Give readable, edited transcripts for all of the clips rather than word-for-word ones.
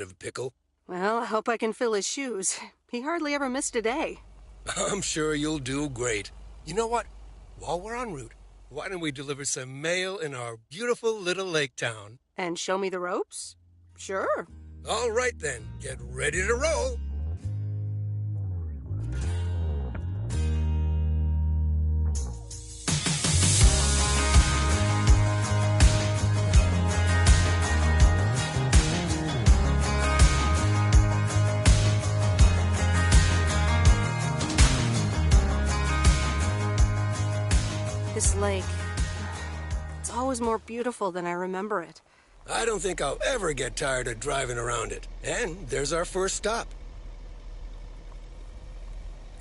bit of a pickle. Well, I hope I can fill his shoes. He hardly ever missed a day. I'm sure you'll do great. You know what? While we're en route, why don't we deliver some mail in our beautiful little lake town? And show me the ropes? Sure. All right then, get ready to roll. This lake, it's always more beautiful than I remember it. I don't think I'll ever get tired of driving around it. And there's our first stop.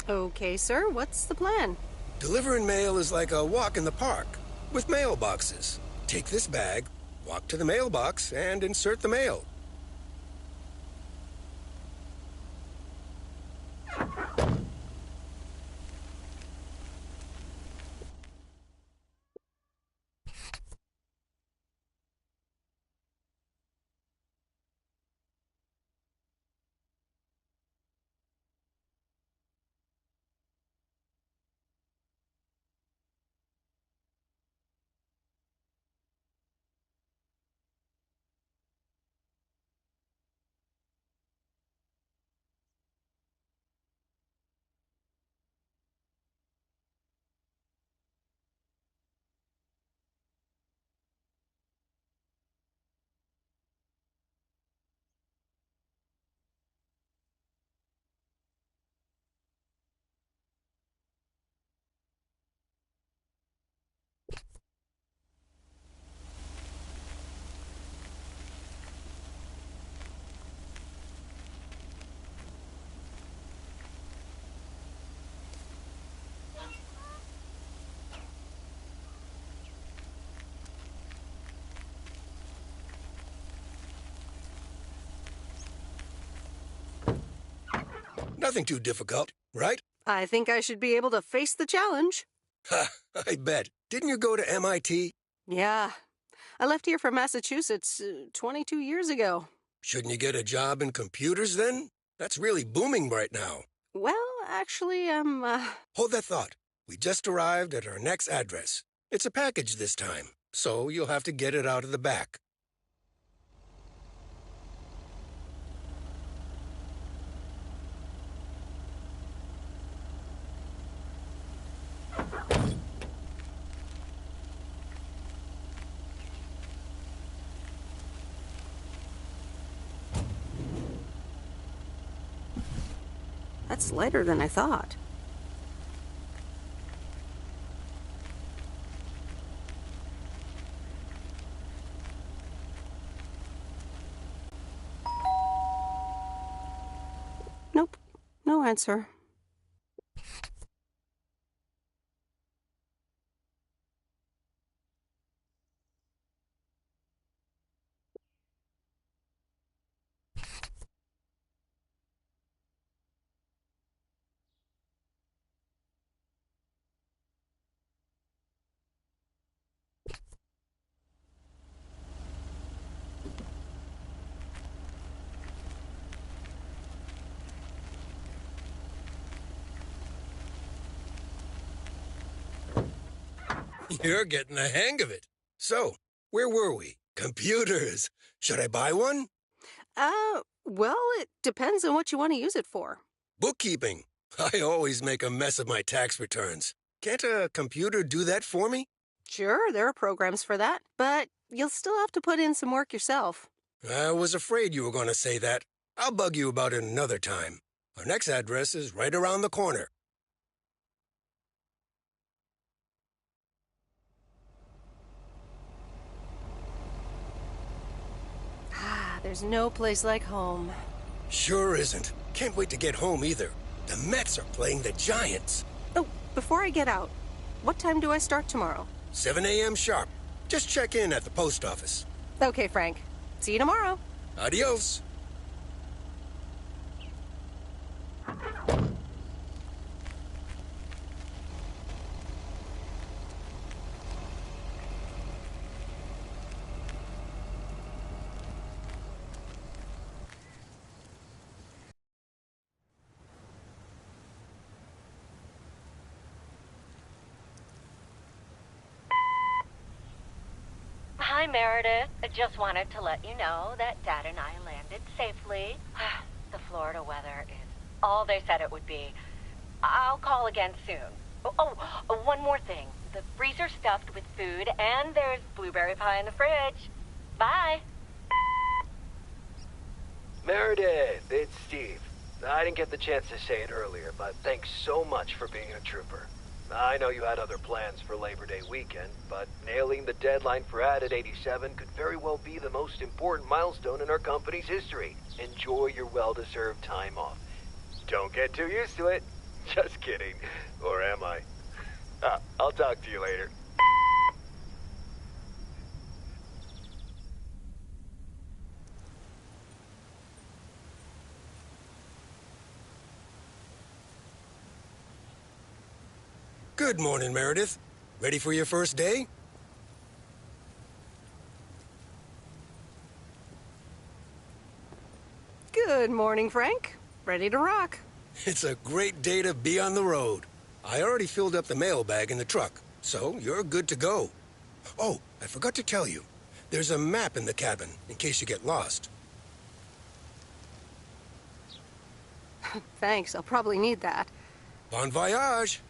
Okay, sir, what's the plan? Delivering mail is like a walk in the park, with mailboxes. Take this bag, walk to the mailbox, and insert the mail. Nothing too difficult, right? I think I should be able to face the challenge. Ha, I bet. Didn't you go to MIT? Yeah. I left here from Massachusetts 22 years ago. Shouldn't you get a job in computers then? That's really booming right now. Well, actually, Hold that thought. We just arrived at our next address. It's a package this time, so you'll have to get it out of the back. That's lighter than I thought. Nope, no answer. You're getting the hang of it. So, where were we? Computers. Should I buy one? Well, it depends on what you want to use it for. Bookkeeping. I always make a mess of my tax returns. Can't a computer do that for me? Sure, there are programs for that, but you'll still have to put in some work yourself. I was afraid you were going to say that. I'll bug you about it another time. Our next address is right around the corner. There's no place like home. Sure isn't. Can't wait to get home either. The Mets are playing the Giants. Oh, before I get out, what time do I start tomorrow? 7 a.m. sharp. Just check in at the post office. Okay, Frank. See you tomorrow. Adios. Hi, Meredith. I just wanted to let you know that Dad and I landed safely. The Florida weather is all they said it would be. I'll call again soon. One more thing. The freezer's stuffed with food, and there's blueberry pie in the fridge. Bye. Meredith, it's Steve. I didn't get the chance to say it earlier, but thanks so much for being a trooper. I know you had other plans for Labor Day weekend, but nailing the deadline for Added 87 could very well be the most important milestone in our company's history. Enjoy your well-deserved time off. Don't get too used to it. Just kidding. Or am I? I'll talk to you later. Good morning, Meredith. Ready for your first day? Good morning, Frank. Ready to rock. It's a great day to be on the road. I already filled up the mailbag in the truck, so you're good to go. Oh, I forgot to tell you. There's a map in the cabin, in case you get lost. Thanks, I'll probably need that. Bon voyage!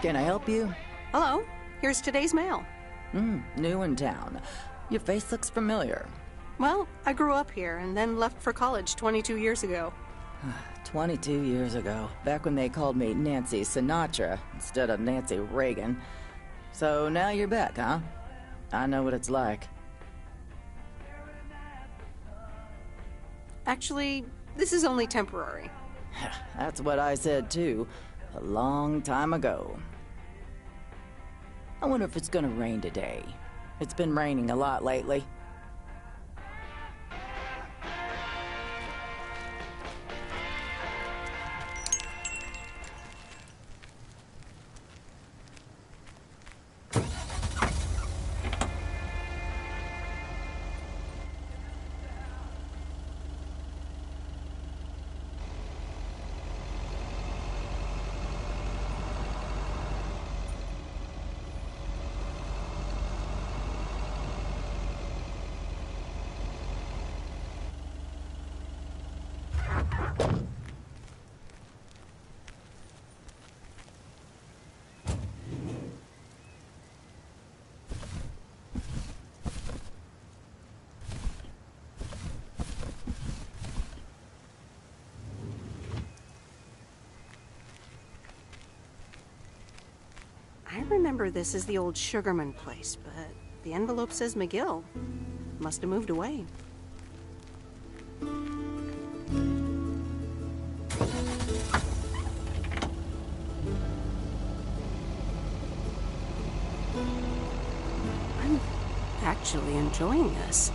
Can I help you? Hello, here's today's mail. New in town. Your face looks familiar. Well, I grew up here and then left for college 22 years ago. 22 years ago, back when they called me Nancy Sinatra instead of Nancy Reagan. So now you're back, huh? I know what it's like. Actually, this is only temporary. That's what I said too, a long time ago. I wonder if it's gonna rain today. It's been raining a lot lately. remember this as the old Sugarman place, but the envelope says McGill. Must have moved away. I'm actually enjoying this.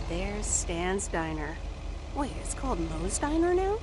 There's Stan's Diner. Wait, it's called Moe's Diner now?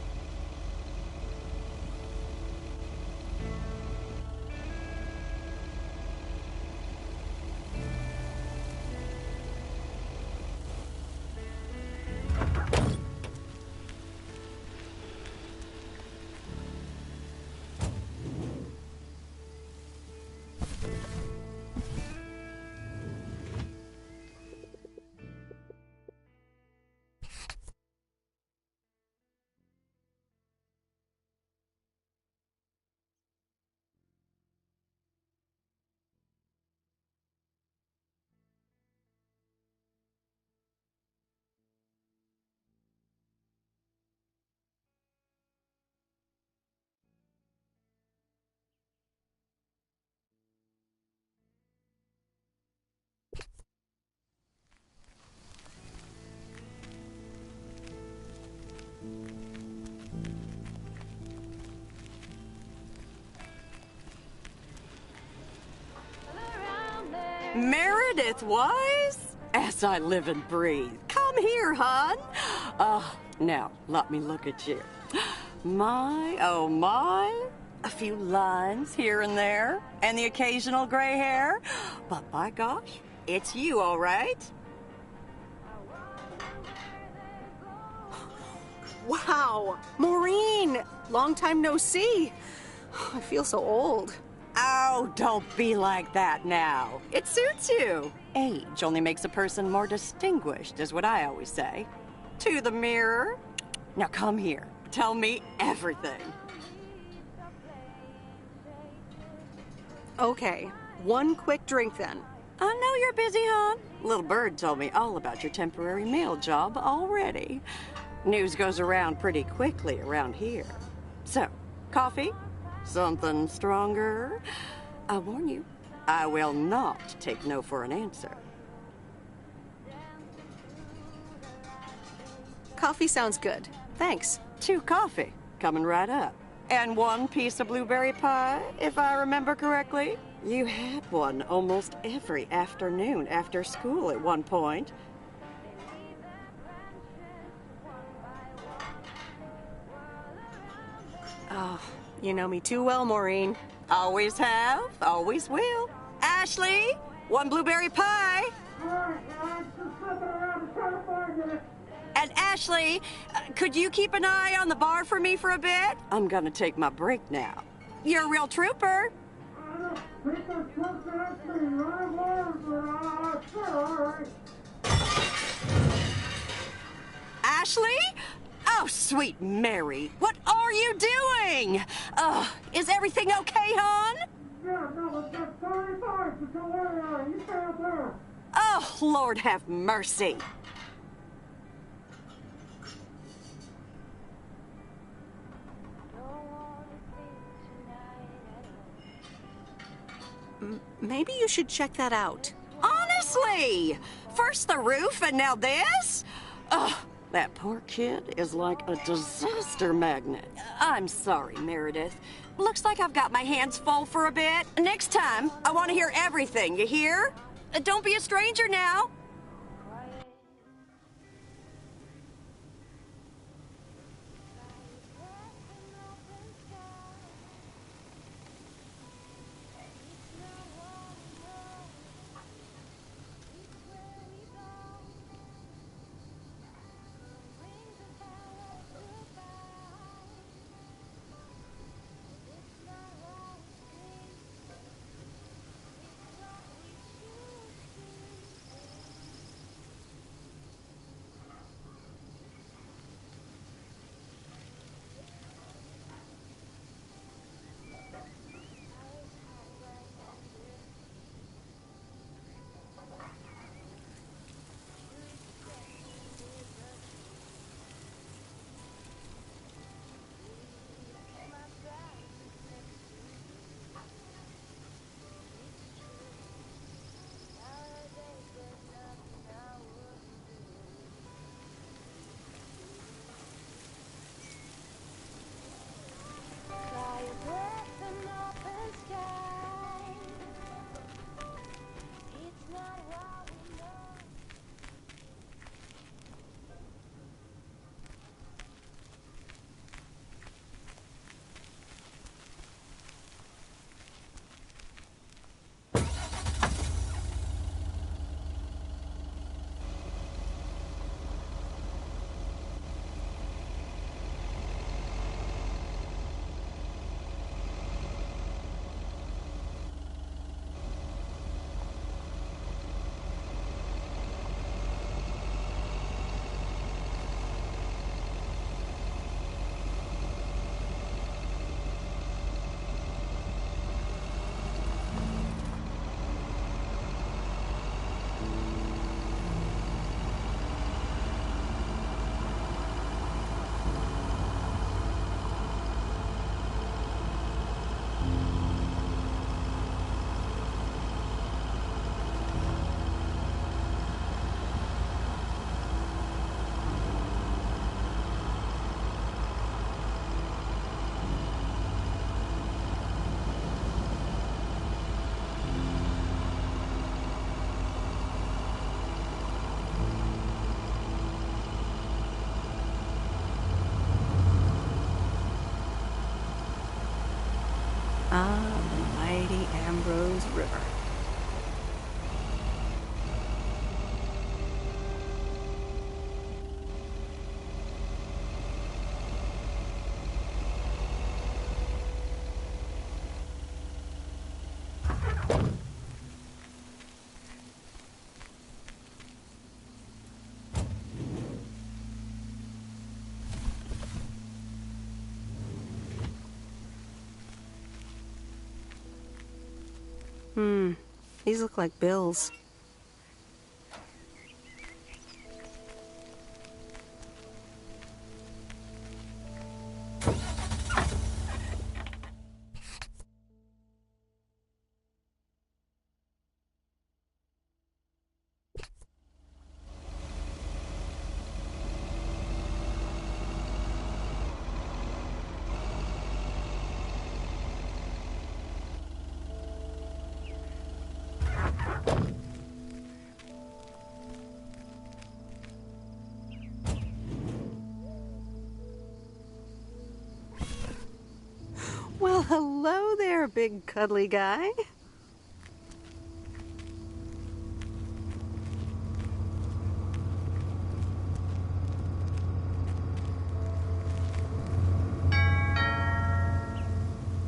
Meredith Wise? As I live and breathe. Come here, hon. Now, let me look at you. My, oh my. A few lines here and there, and the occasional gray hair. But by gosh, it's you, all right? Wow! Maureen! Long time no see. I feel so old. Oh, don't be like that now. It suits you. Age only makes a person more distinguished, is what I always say. To the mirror. Now come here. Tell me everything. Okay, one quick drink then. I know you're busy, hon. Little Bird told me all about your temporary mail job already. News goes around pretty quickly around here. So, coffee? Something stronger? I warn you, I will not take no for an answer. Coffee sounds good. Thanks. 2 coffee, coming right up. And 1 piece of blueberry pie, if I remember correctly. You had one almost every afternoon after school at one point. Oh, you know me too well, Maureen. Always have, always will. Ashley, 1 blueberry pie. And Ashley, could you keep an eye on the bar for me for a bit? I'm gonna take my break now. You're a real trooper. Ashley? Oh, sweet Mary, what are you doing? Is everything okay, hon? Yeah, no, it's just 35, so don't worry, you stay up there. Oh, Lord have mercy. Maybe you should check that out. Honestly! First the roof and now this? Ugh, that poor kid is like a disaster magnet. I'm sorry, Meredith. Looks like I've got my hands full for a bit. Next time, I want to hear everything, you hear? Don't be a stranger now. Rose River. These look like bills. Well, hello there, big cuddly guy.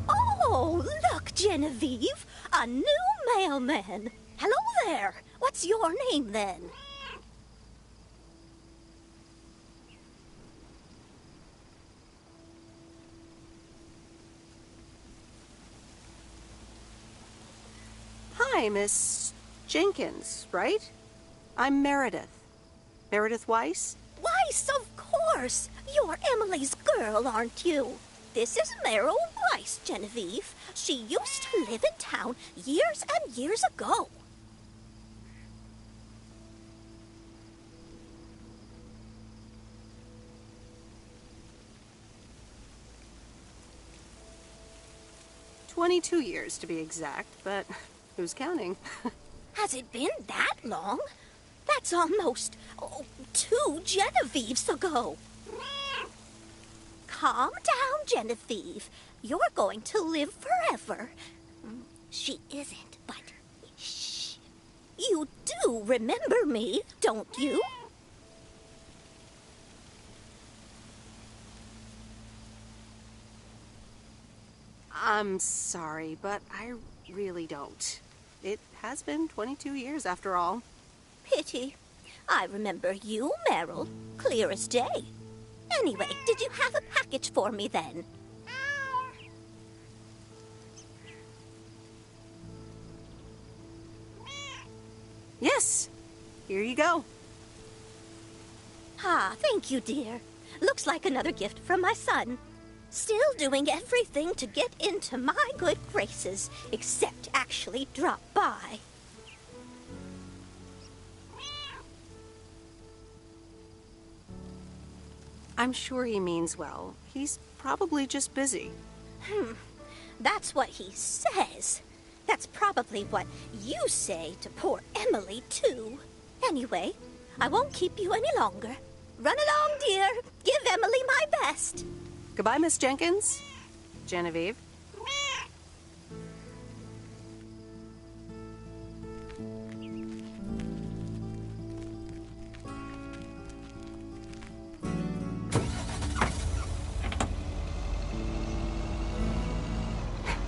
Oh, look, Genevieve, a new mailman. Hello there. What's your name, then? Hi, Miss Jenkins, right? I'm Meredith. Meredith Weiss? Weiss, of course. You're Emily's girl, aren't you? This is Meryl Weiss, Genevieve. She used to live in town years and years ago. "22 years to be exact, but who's counting?" Has it been that long? That's almost 2 Genevieves ago. Calm down, Genevieve. You're going to live forever. She isn't, but shh. You do remember me, don't you? I'm sorry, but I really don't. It has been 22 years after all. Pity. I remember you, Meryl, clear as day. Anyway, did you have a package for me then? Yes, here you go. Ah, thank you, dear. Looks like another gift from my son. Still doing everything to get into my good graces, except actually drop by. I'm sure he means well. He's probably just busy. That's what he says. That's probably what you say to poor Emily, too. Anyway, I won't keep you any longer. Run along, dear. Give Emily my best. Goodbye, Miss Jenkins. Genevieve.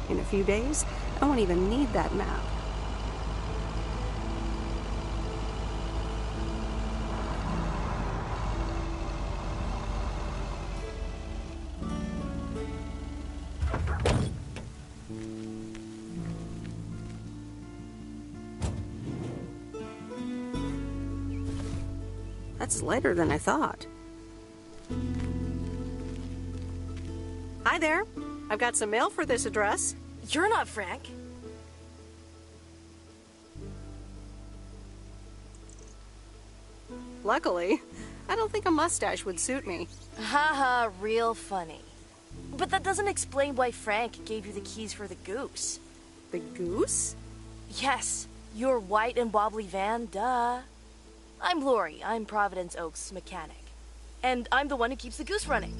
In a few days, I won't even need that map. That's lighter than I thought. Hi there. I've got some mail for this address. You're not Frank. Luckily, I don't think a mustache would suit me. Haha, real funny. But that doesn't explain why Frank gave you the keys for the goose. The goose? Yes, your white and wobbly van, duh. I'm Lori, I'm Providence Oaks' mechanic. And I'm the one who keeps the goose running.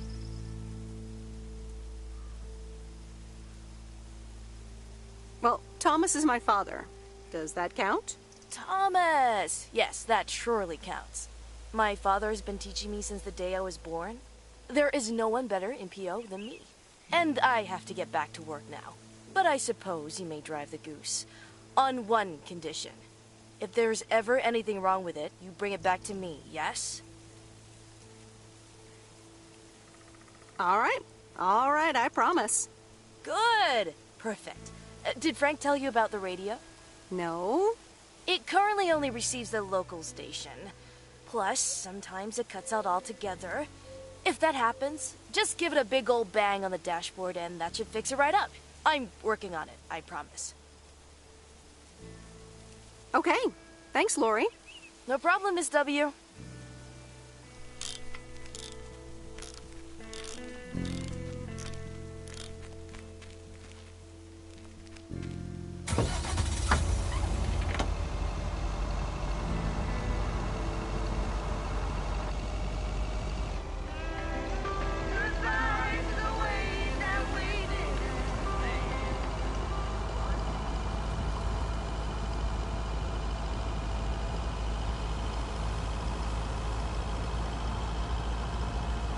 Well, Thomas is my father. Does that count? Thomas! Yes, that surely counts. My father has been teaching me since the day I was born. There is no one better in PO than me. And I have to get back to work now. But I suppose you may drive the goose. On one condition. If there's ever anything wrong with it, you bring it back to me, yes? All right. All right, I promise. Good! Perfect. Did Frank tell you about the radio? No? It currently only receives the local station. Plus, sometimes it cuts out altogether. If that happens, just give it a big old bang on the dashboard and that should fix it right up. I'm working on it, I promise. Okay. Thanks, Lori. No problem, Miss W.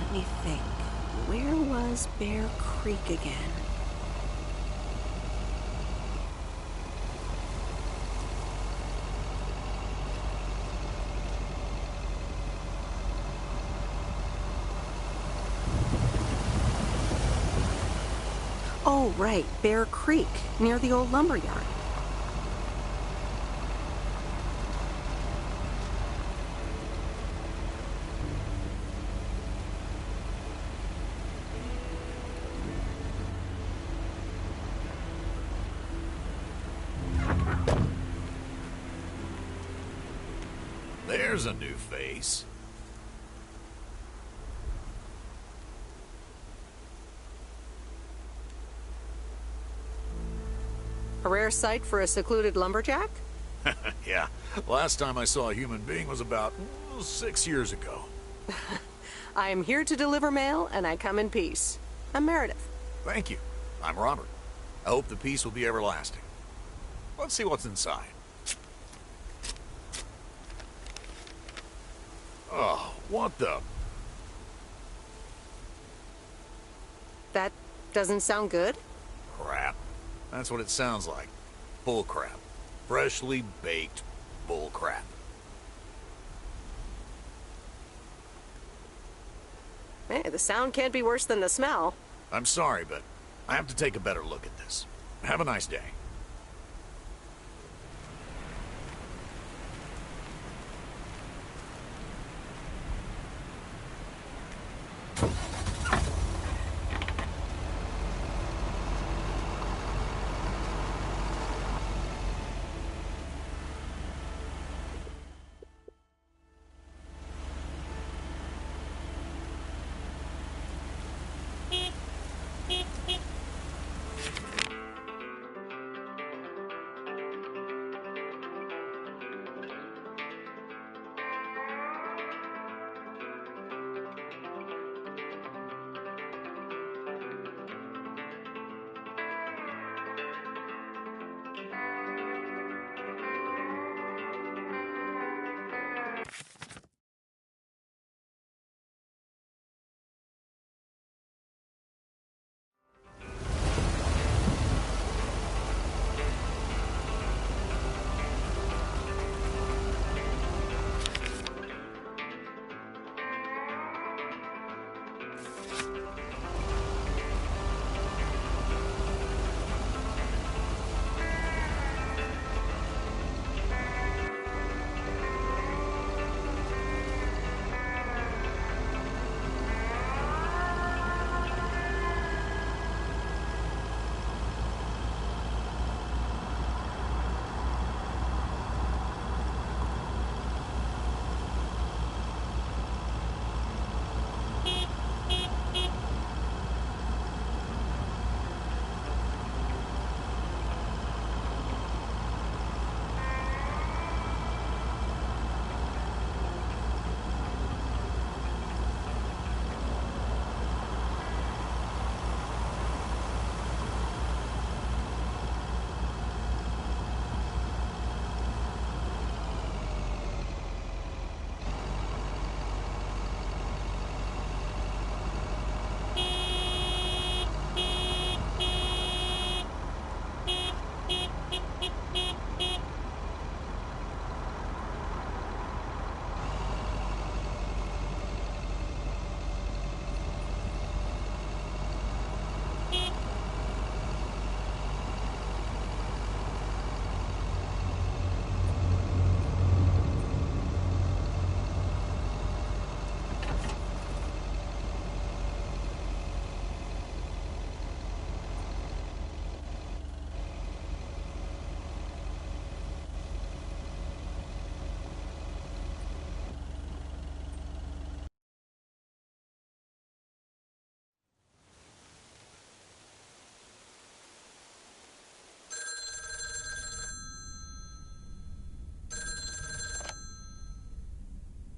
Let me think. Where was Bear Creek again? Oh, right. Bear Creek, near the old lumber yard. There's a new face. A rare sight for a secluded lumberjack? Yeah, last time I saw a human being was about 6 years ago. I am here to deliver mail, and I come in peace. I'm Meredith. Thank you. I'm Robert. I hope the peace will be everlasting. Let's see what's inside. Oh, what the... That doesn't sound good. crap. That's what it sounds like. Bull crap. Freshly baked bull crap. Hey, the sound can't be worse than the smell. I'm sorry, but I have to take a better look at this. Have a nice day.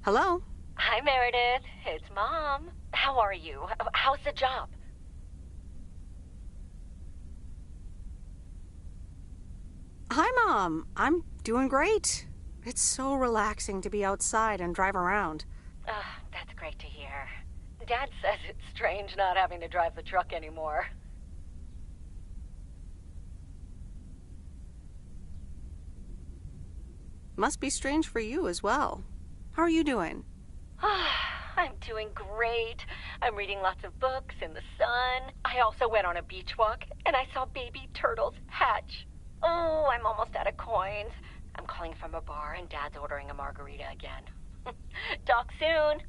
Hello? Hi, Meredith. It's Mom. How are you? How's the job? Hi, Mom. I'm doing great. It's so relaxing to be outside and drive around. That's great to hear. Dad says it's strange not having to drive the truck anymore. Must be strange for you as well. How are you doing? I'm doing great. I'm reading lots of books in the sun. I also went on a beach walk, and I saw baby turtles hatch. Oh, I'm almost out of coins. I'm calling from a bar, and Dad's ordering a margarita again. Talk soon.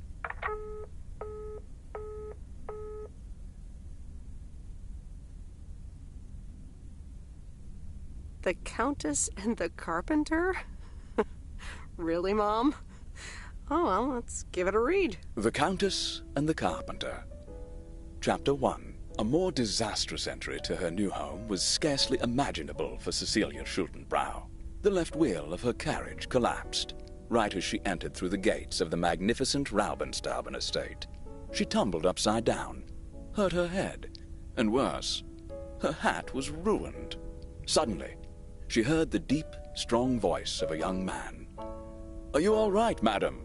The Countess and the Carpenter? Really, Mom? Oh, well, let's give it a read. The Countess and the Carpenter. Chapter 1. A more disastrous entry to her new home was scarcely imaginable for Cecilia Schultenbrow. The left wheel of her carriage collapsed, right as she entered through the gates of the magnificent Raubenstaben estate. She tumbled upside down, hurt her head, and worse, her hat was ruined. Suddenly, she heard the deep, strong voice of a young man. "Are you all right, madam?"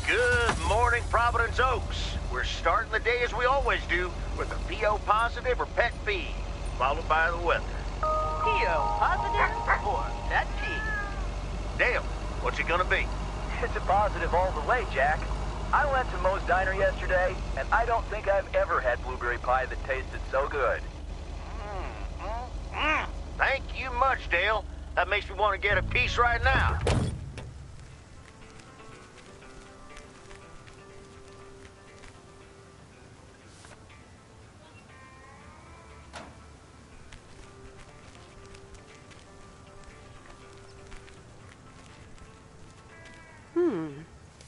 Good morning, Providence Oaks. We're starting the day as we always do, with a PO positive or pet peeve, followed by the weather. PO positive or pet peeve? Dale, what's it gonna be? It's a positive all the way, Jack. I went to Moe's Diner yesterday, and I don't think I've ever had blueberry pie that tasted so good. Thank you much, Dale. That makes me want to get a piece right now.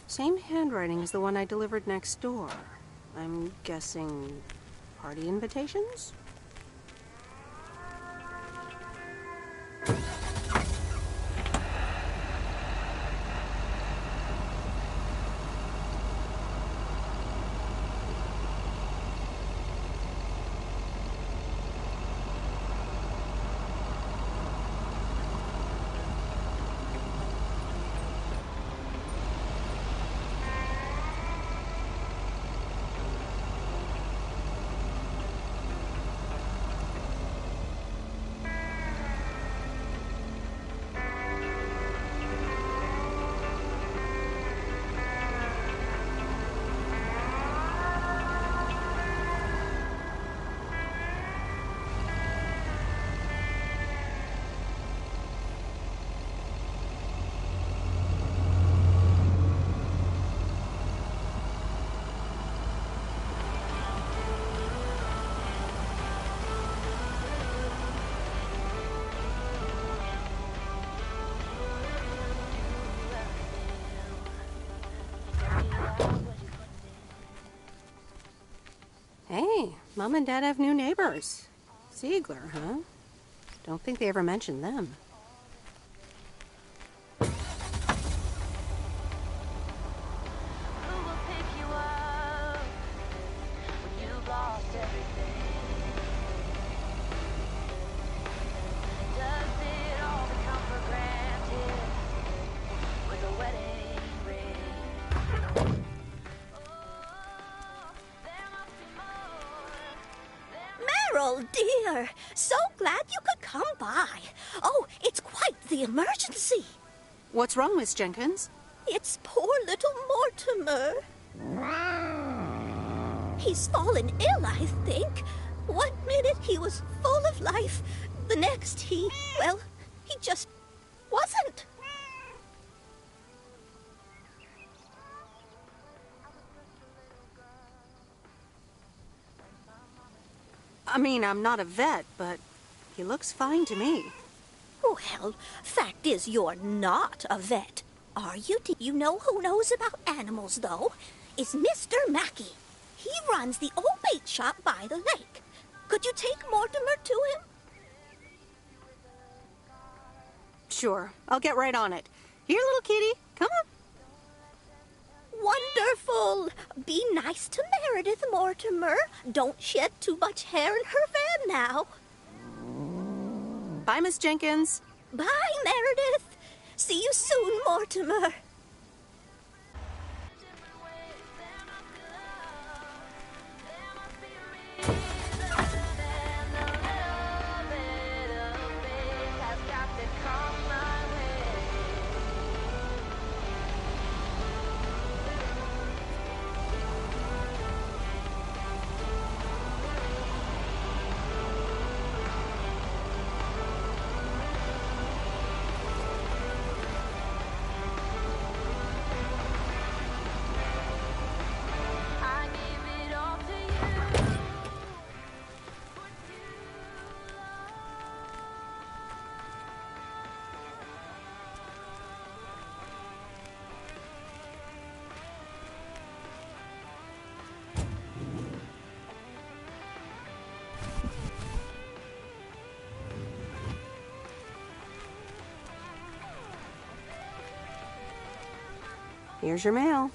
Same handwriting as the one I delivered next door. I'm guessing party invitations? Hey, Mom and Dad have new neighbors. Ziegler, huh? Don't think they ever mentioned them. Dear, so glad you could come by. Oh, it's quite the emergency. What's wrong, Miss Jenkins? It's poor little Mortimer. He's fallen ill, I think. One minute he was full of life. The next he just wasn't. I mean, I'm not a vet, but he looks fine to me. Well, fact is you're not a vet. Are you? Do you know who knows about animals, though? is Mr. Mackey. He runs the old bait shop by the lake. Could you take Mortimer to him? Sure, I'll get right on it. Here, little kitty, come on. Wonderful. Be nice to Meredith, Mortimer. Don't shed too much hair in her van now. Bye, Miss Jenkins. Bye, Meredith. See you soon, Mortimer. Here's your mail.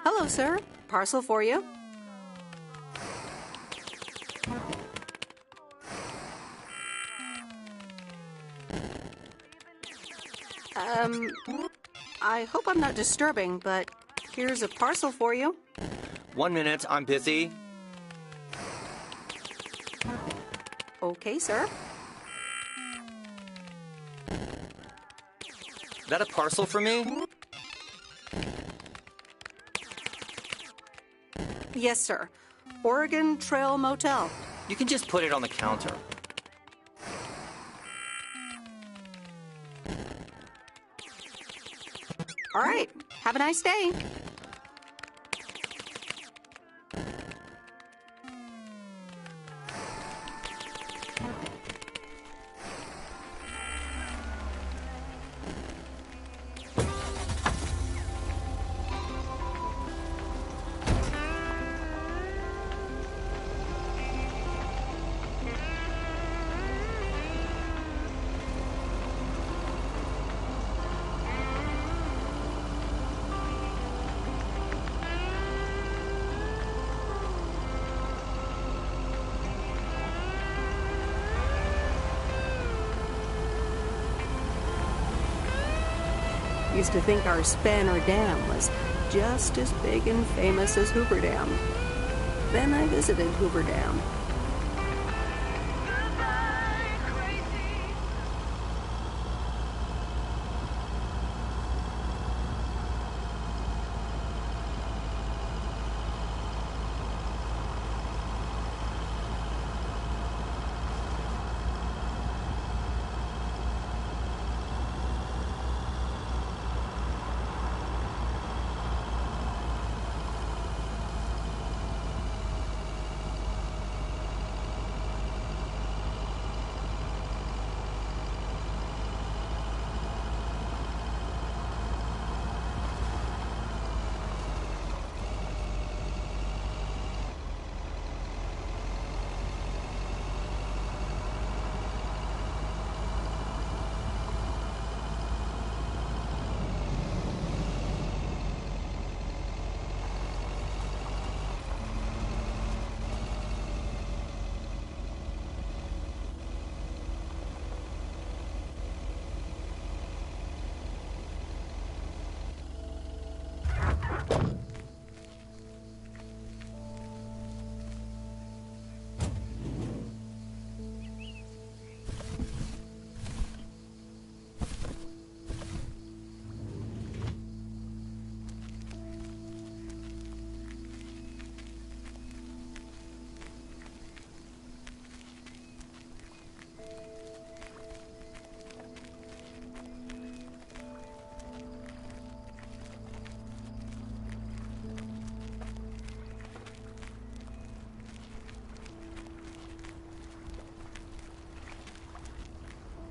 Hello, sir. Parcel for you. I hope I'm not disturbing, but here's a parcel for you. 1 minute, I'm busy. Okay, sir. That a parcel for me? Yes, sir. Oregon Trail Motel. You can just put it on the counter. All right. Have a nice day. Used to think our Spanner Dam was just as big and famous as Hoover Dam. Then I visited Hoover Dam.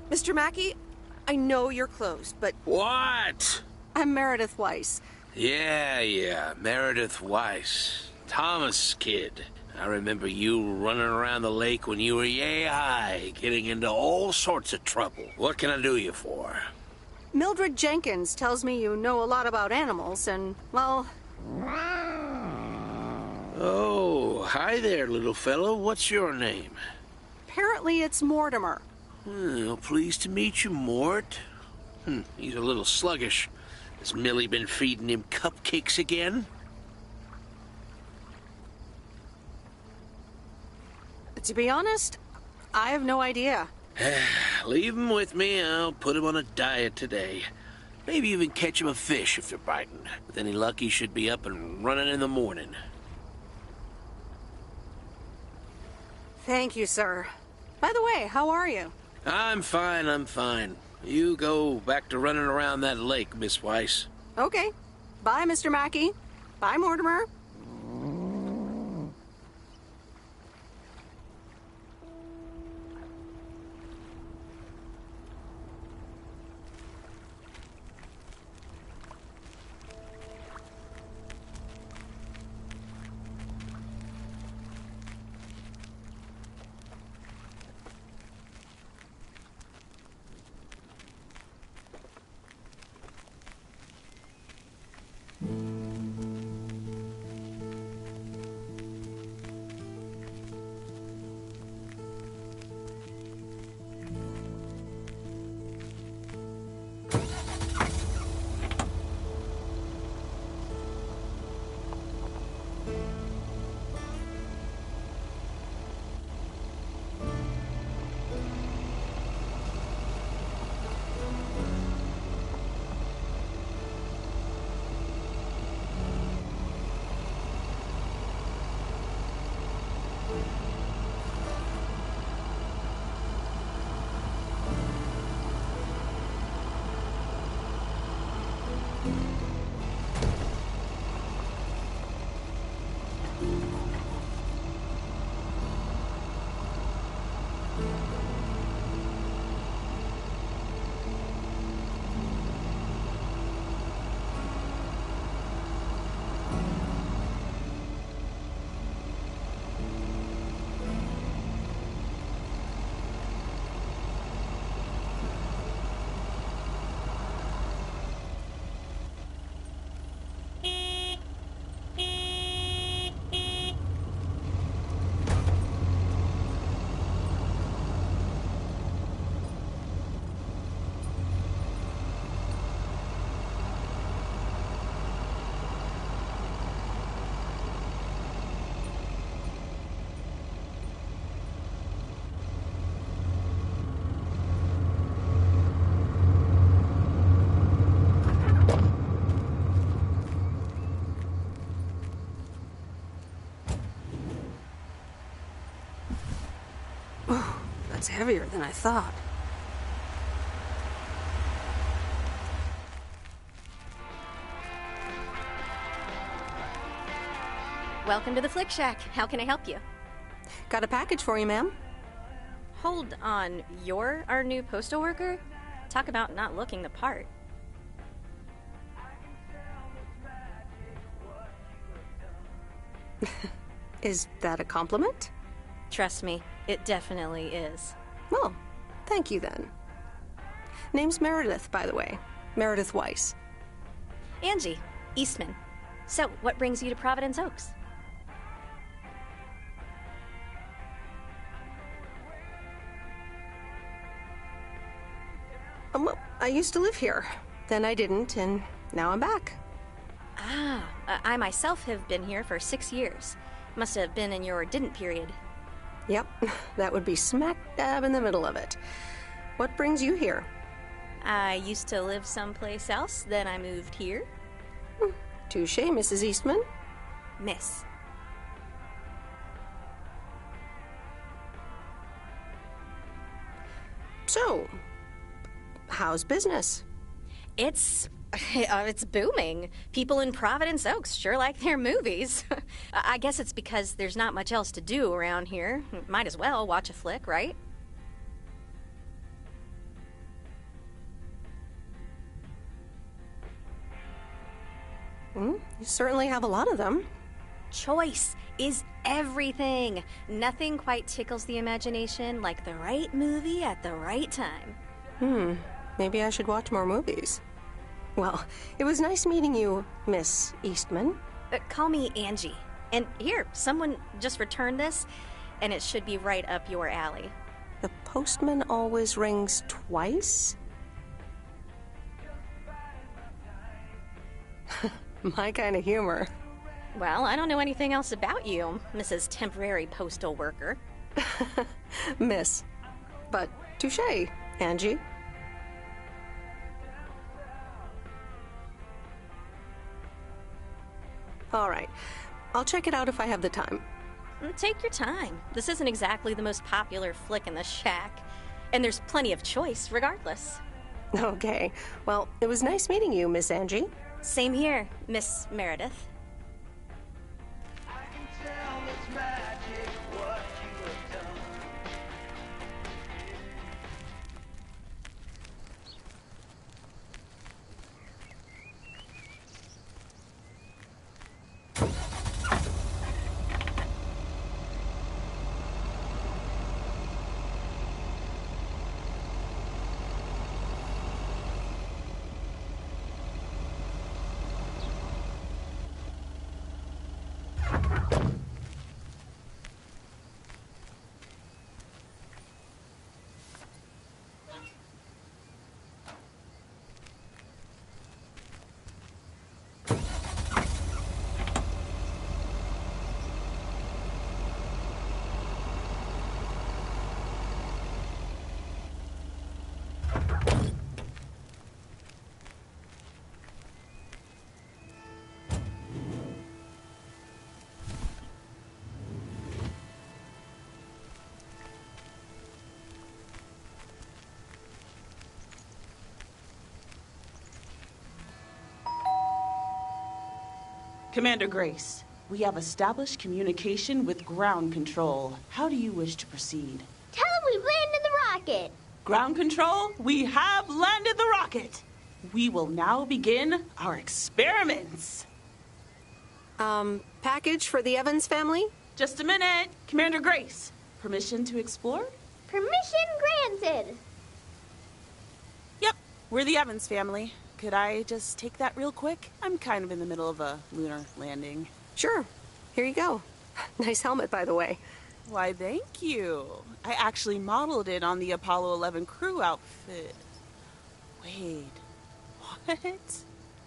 Mr. Mackey, I know you're closed, but... What? I'm Meredith Weiss. Yeah, Meredith Weiss. Thomas' kid. I remember you running around the lake when you were yay high, getting into all sorts of trouble. What can I do you for? Mildred Jenkins tells me you know a lot about animals, and, well... Oh, hi there, little fellow. What's your name? Apparently it's Mortimer. Well, pleased to meet you, Mort. He's a little sluggish. Has Millie been feeding him cupcakes again? To be honest, I have no idea. Leave him with me. I'll put him on a diet today. Maybe even catch him a fish if they're biting. With any luck, he should be up and running in the morning. Thank you, sir. By the way, how are you? I'm fine. You go back to running around that lake, Miss Weiss. Okay. Bye, Mr. Mackey. Bye, Mortimer. It's heavier than I thought. Welcome to the Flick Shack. How can I help you? Got a package for you, ma'am. Hold on. You're our new postal worker? Talk about not looking the part. Is that a compliment? Trust me, it definitely is. Well, thank you then. Name's Meredith, by the way. Meredith Weiss. Angie, Eastman. So, what brings you to Providence Oaks? Well, I used to live here. Then I didn't, and now I'm back. Ah, I myself have been here for 6 years. Must have been in your didn't period. Yep, that would be smack dab in the middle of it. What brings you here? I used to live someplace else, then I moved here. Touche, Mrs. Eastman. Miss. So, how's business? It's booming. People in Providence Oaks sure like their movies. I guess it's because there's not much else to do around here. Might as well watch a flick, right? You certainly have a lot of them. Choice is everything. Nothing quite tickles the imagination like the right movie at the right time. Maybe I should watch more movies. Well, it was nice meeting you, Miss Eastman. Call me Angie. And here, someone just returned this, and it should be right up your alley. The postman always rings twice? My kind of humor. Well, I don't know anything else about you, Mrs. Temporary Postal Worker. Miss. But touche, Angie. All right. I'll check it out if I have the time. Take your time. This isn't exactly the most popular flick in the shack, and there's plenty of choice regardless. Okay. Well, it was nice meeting you, Miss Angie. Same here, Miss Meredith. Commander Grace, we have established communication with ground control. How do you wish to proceed? Tell them we've landed the rocket. Ground control, we have landed the rocket. We will now begin our experiments. Package for the Evans family? Just a minute. Commander Grace, permission to explore? Permission granted. Yep, we're the Evans family. Could I just take that real quick? I'm kind of in the middle of a lunar landing. Sure. Here you go. Nice helmet, by the way. Why, thank you. I actually modeled it on the Apollo 11 crew outfit. Wait, what?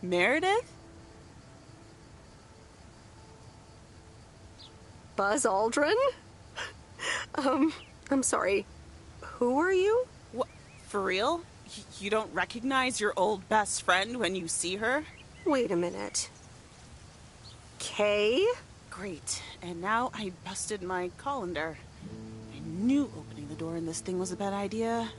Meredith? Buzz Aldrin? I'm sorry. Who are you? What? For real? You don't recognize your old best friend when you see her? Wait a minute. Kay? Great. And now I busted my colander. I knew opening the door in this thing was a bad idea.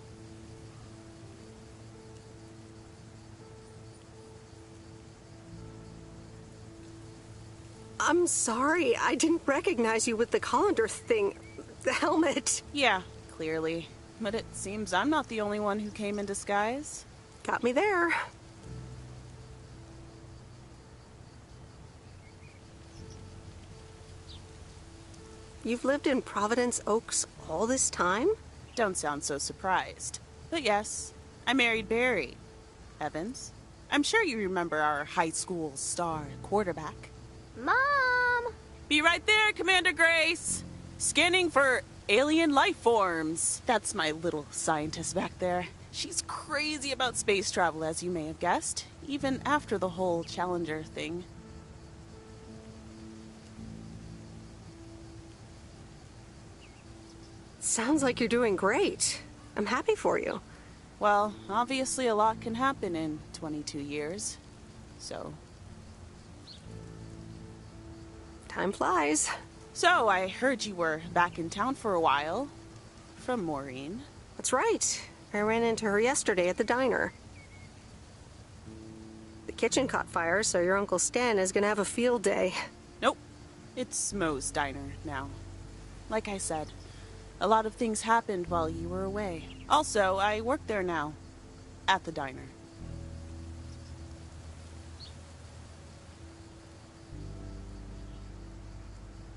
I'm sorry, I didn't recognize you with the colander thing. The helmet. Yeah, clearly. But it seems I'm not the only one who came in disguise. Got me there. You've lived in Providence Oaks all this time? Don't sound so surprised. But yes, I married Barry. Evans. I'm sure you remember our high school star quarterback. Mom! Be right there, Commander Grace! Scanning for alien life forms. That's my little scientist back there. She's crazy about space travel, as you may have guessed, even after the whole Challenger thing. Sounds like you're doing great. I'm happy for you. Well, obviously a lot can happen in 22 years. So... time flies. So, I heard you were back in town for a while. From Maureen. That's right. I ran into her yesterday at the diner. The kitchen caught fire, so your Uncle Stan is gonna have a field day. Nope. It's Moe's diner now. Like I said, a lot of things happened while you were away. Also, I work there now. At the diner.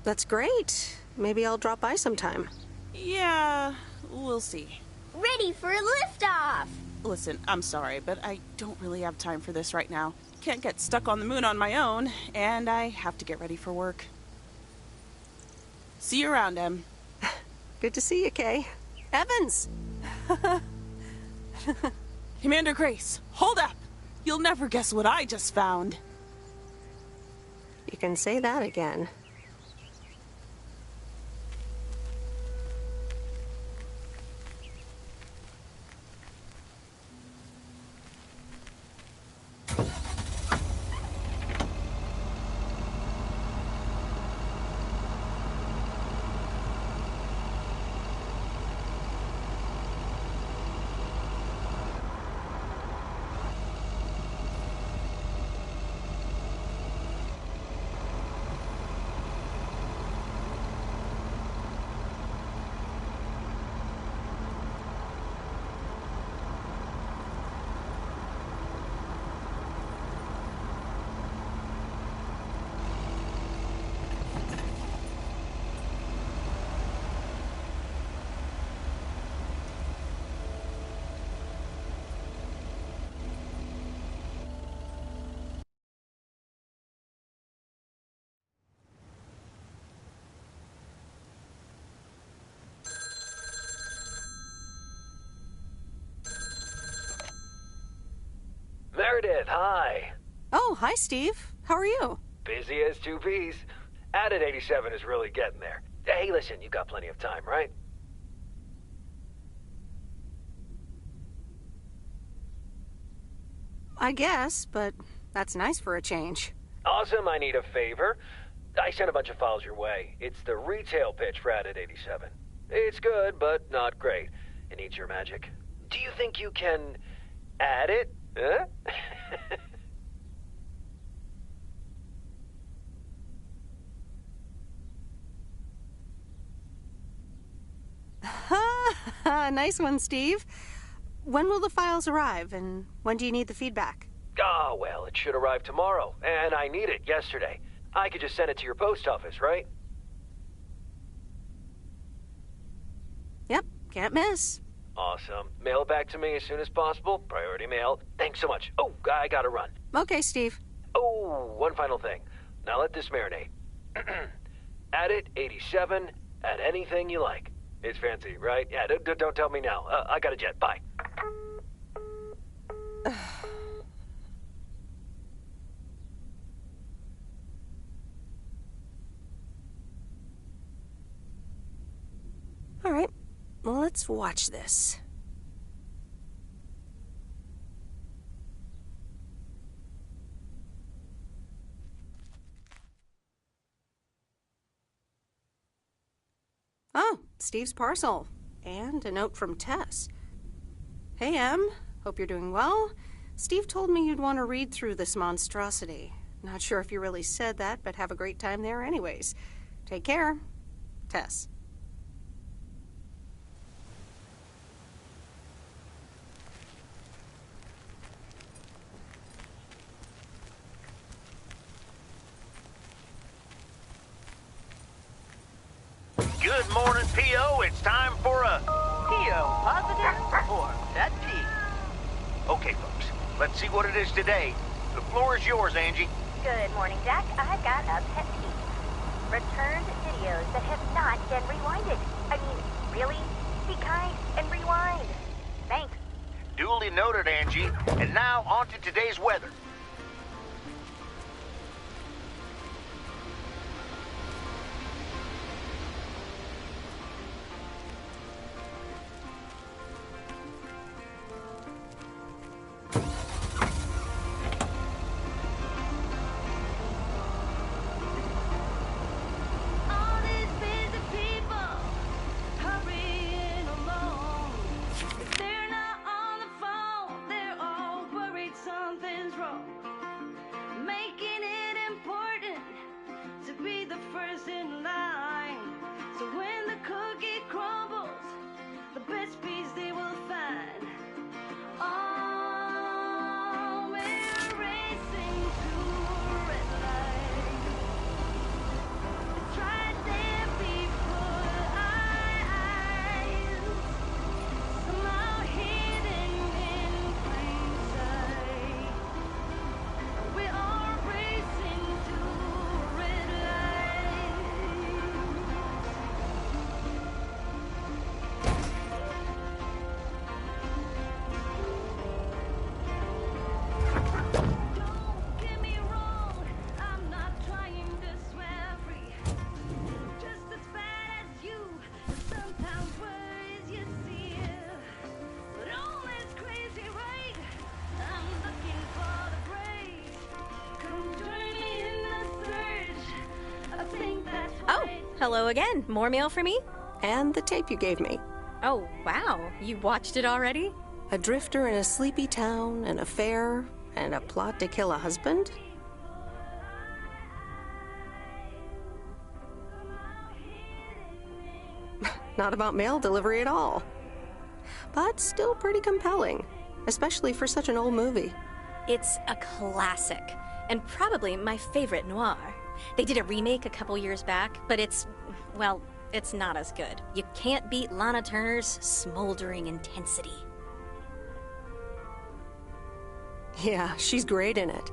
That's great. Maybe I'll drop by sometime. Yeah, we'll see. Ready for a liftoff! Listen, I'm sorry, but I don't really have time for this right now. Can't get stuck on the moon on my own, and I have to get ready for work. See you around, Em. Good to see you, Kay. Evans! Commander Grace, hold up! You'll never guess what I just found. You can say that again. Meredith, hi. Oh, hi, Steve. How are you? Busy as two peas. Added 87 is really getting there. Hey, listen, you got plenty of time, right? I guess, but that's nice for a change. Awesome, I need a favor. I sent a bunch of files your way. It's the retail pitch for Added 87. It's good, but not great. It needs your magic. Do you think you can add it? Huh? Nice one, Steve. When will the files arrive, and when do you need the feedback? Oh, well, it should arrive tomorrow, and I need it yesterday. I could just send it to your post office, right? Yep, can't miss. Awesome. Mail it back to me as soon as possible. Priority mail. Thanks so much. Oh, I gotta run. Okay, Steve. Oh, one final thing. Now let this marinate. Add it 87, add anything you like. It's fancy, right? Yeah, don't tell me now. I got a jet. Bye. All right, well, let's watch this. Oh, Steve's parcel. And a note from Tess. Hey, Em. Hope you're doing well. Steve told me you'd want to read through this monstrosity. Not sure if you really said that, but have a great time there anyways. Take care. Tess. Good morning, P.O. It's time for a P.O. positive or pet peeve. Okay, folks, let's see what it is today. The floor is yours, Angie. Good morning, Jack. I've got a pet peeve. Returned videos that have not been rewinded. I mean, really? Be kind and rewind. Thanks. Duly noted, Angie. And now on to today's weather. Hello again. More mail for me? And the tape you gave me. Oh, wow. You watched it already? A drifter in a sleepy town, an affair, and a plot to kill a husband? Not about mail delivery at all. But still pretty compelling, especially for such an old movie. It's a classic, and probably my favorite noir. They did a remake a couple years back, but it's not as good. You can't beat Lana Turner's smoldering intensity. Yeah, she's great in it.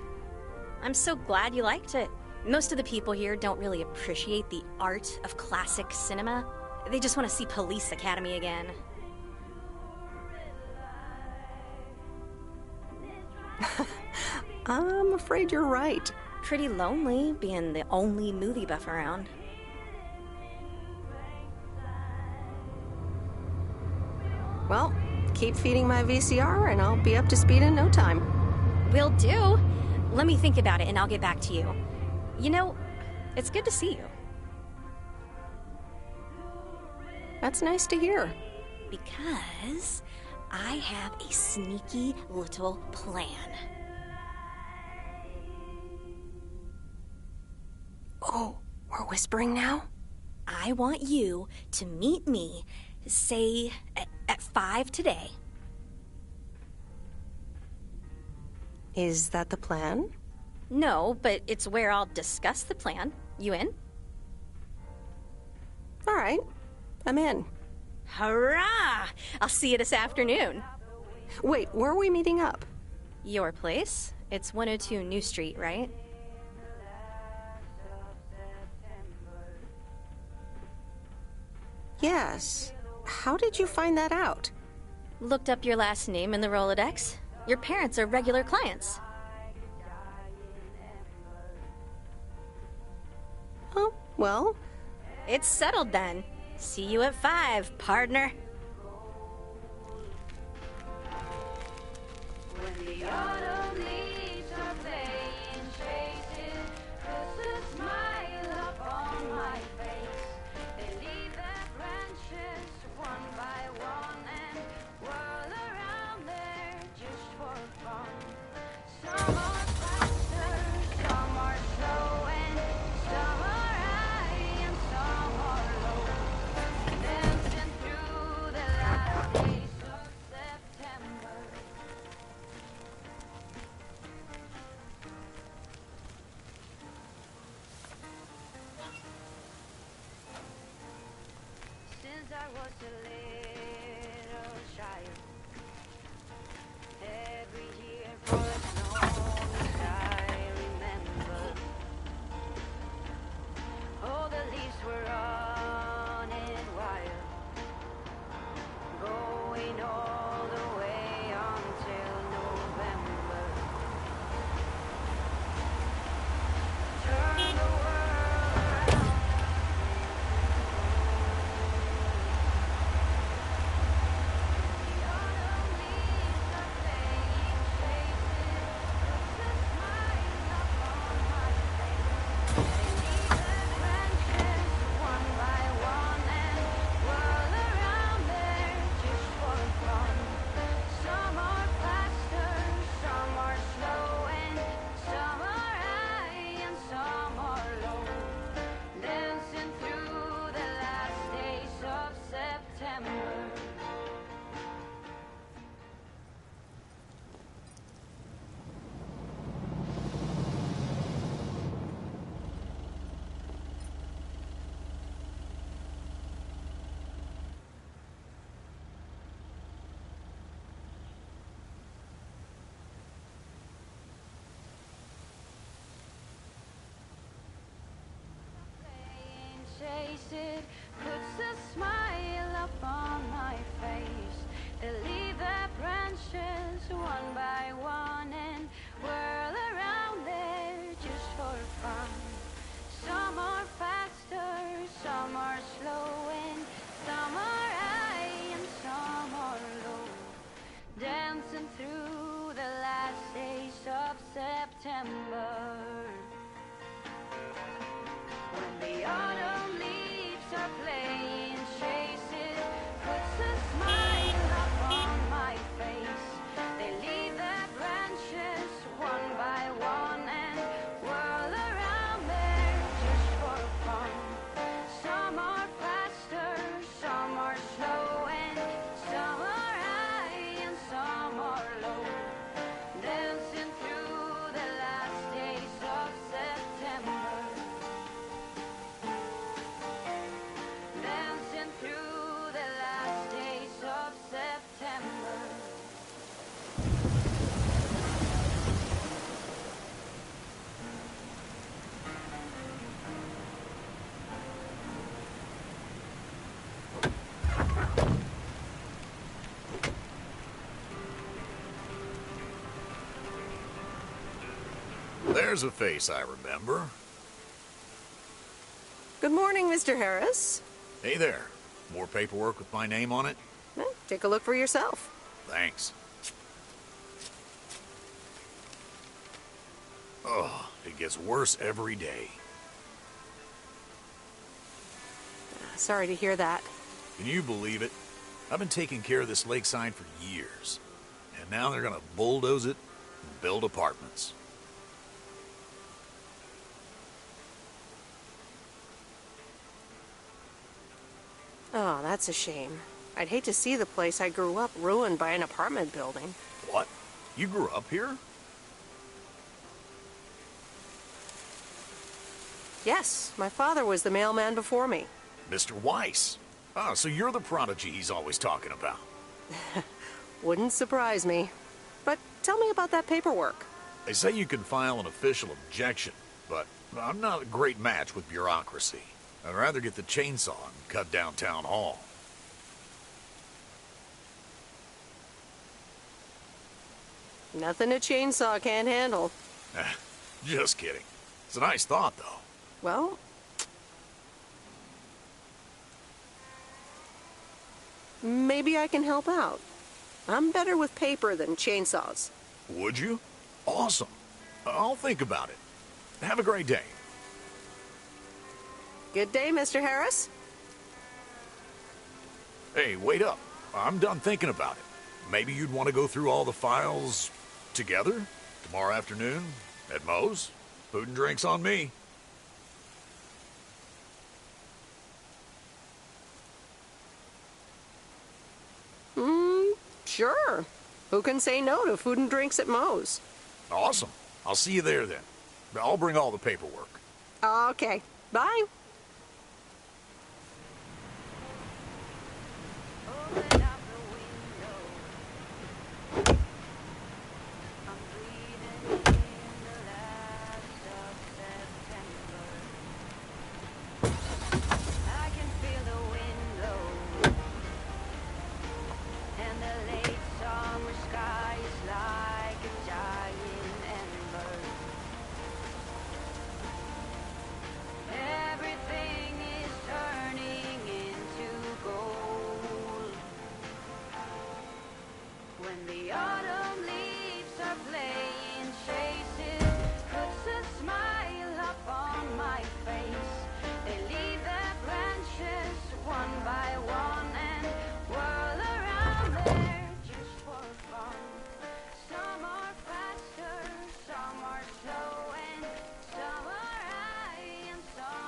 I'm so glad you liked it. Most of the people here don't really appreciate the art of classic cinema. They just want to see Police Academy again. I'm afraid you're right. Pretty lonely being the only movie buff around. Well, keep feeding my VCR and I'll be up to speed in no time. Will do. Let me think about it and I'll get back to you. You know, it's good to see you. That's nice to hear. Because I have a sneaky little plan. Oh, we're whispering now? I want you to meet me, say, at 5 today. Is that the plan? No, but it's where I'll discuss the plan. You in? All right, I'm in. Hurrah! I'll see you this afternoon. Wait, where are we meeting up? Your place? It's 102 New Street, right? Yes. How did you find that out? Looked up your last name in the Rolodex. Your parents are regular clients. Oh, well. It's settled then. See you at 5, partner. When the autumn leaves are playing chases, puts a smile upon my face. They leave their branches one by It puts a smile upon my face. They leave their branches one by one and whirl around there just for fun. Some are faster, some are slow, and some are high and some are low. Dancing through the last days of September. When the autumn leaves are playing chase, it puts a smile upon my face. They leave their branches one by one and whirl around there just for fun. Some are faster, some are slow, and some are high and some are low. Dancing through the last days of September. Dancing through the last days of September. There's a face I remember. Good morning, Mr. Harris. Hey there. More paperwork with my name on it? Take a look for yourself. Thanks. Oh, it gets worse every day. Sorry to hear that. Can you believe it? I've been taking care of this lakeside for years. And now they're gonna bulldoze it and build apartments. Oh, that's a shame. I'd hate to see the place I grew up ruined by an apartment building. What? You grew up here? Yes, my father was the mailman before me. Mr. Weiss. Oh, so you're the prodigy he's always talking about. Wouldn't surprise me. But tell me about that paperwork. They say you can file an official objection, but I'm not a great match with bureaucracy. I'd rather get the chainsaw and cut down town hall. Nothing a chainsaw can't handle. Just kidding. It's a nice thought, though. Well, maybe I can help out. I'm better with paper than chainsaws. Would you? Awesome. I'll think about it. Have a great day. Good day, Mr. Harris. Hey, wait up. I'm done thinking about it. Maybe you'd want to go through all the files together? Tomorrow afternoon? At Moe's? Food and drinks on me. Sure. Who can say no to food and drinks at Moe's? Awesome. I'll see you there then. I'll bring all the paperwork. Okay. Bye.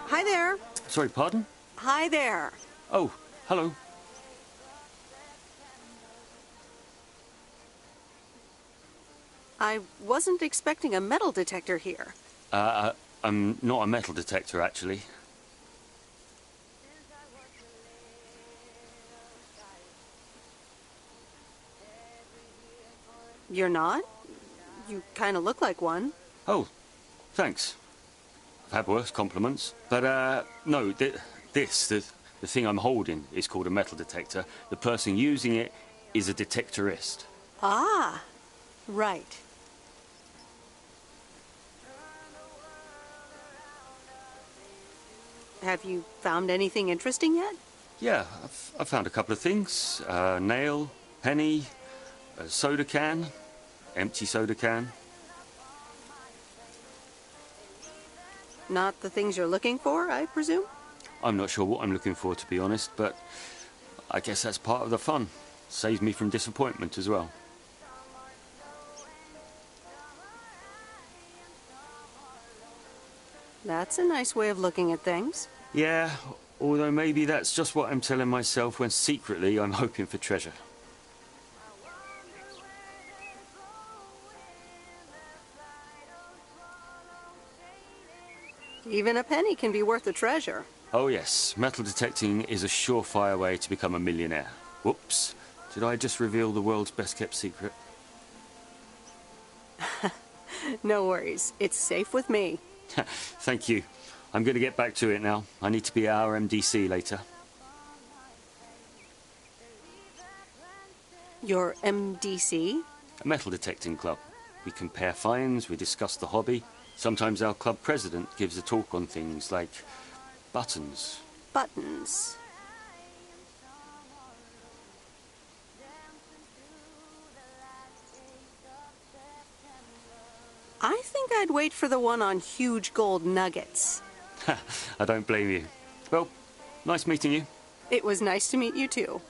Hi there. Sorry, pardon? Hi there. Oh, hello. I wasn't expecting a metal detector here. I'm not a metal detector, actually. You're not? You kind of look like one. Oh, thanks. I've had worse compliments. But, no, the thing I'm holding is called a metal detector. The person using it is a detectorist. Ah, right. Have you found anything interesting yet? Yeah, I've found a couple of things. Nail, penny, a soda can, empty soda can. Not the things you're looking for, I presume? I'm not sure what I'm looking for, to be honest, but I guess that's part of the fun. Saves me from disappointment as well. That's a nice way of looking at things. Yeah, although maybe that's just what I'm telling myself when secretly I'm hoping for treasure. Even a penny can be worth a treasure. Oh yes, metal detecting is a surefire way to become a millionaire. Whoops, did I just reveal the world's best kept secret? No worries, it's safe with me. Thank you. I'm going to get back to it now. I need to be at our MDC later. Your MDC? A metal detecting club. We compare finds, we discuss the hobby. Sometimes our club president gives a talk on things like buttons. Buttons. I think I'd wait for the one on huge gold nuggets. I don't blame you. Well, nice meeting you. It was nice to meet you too.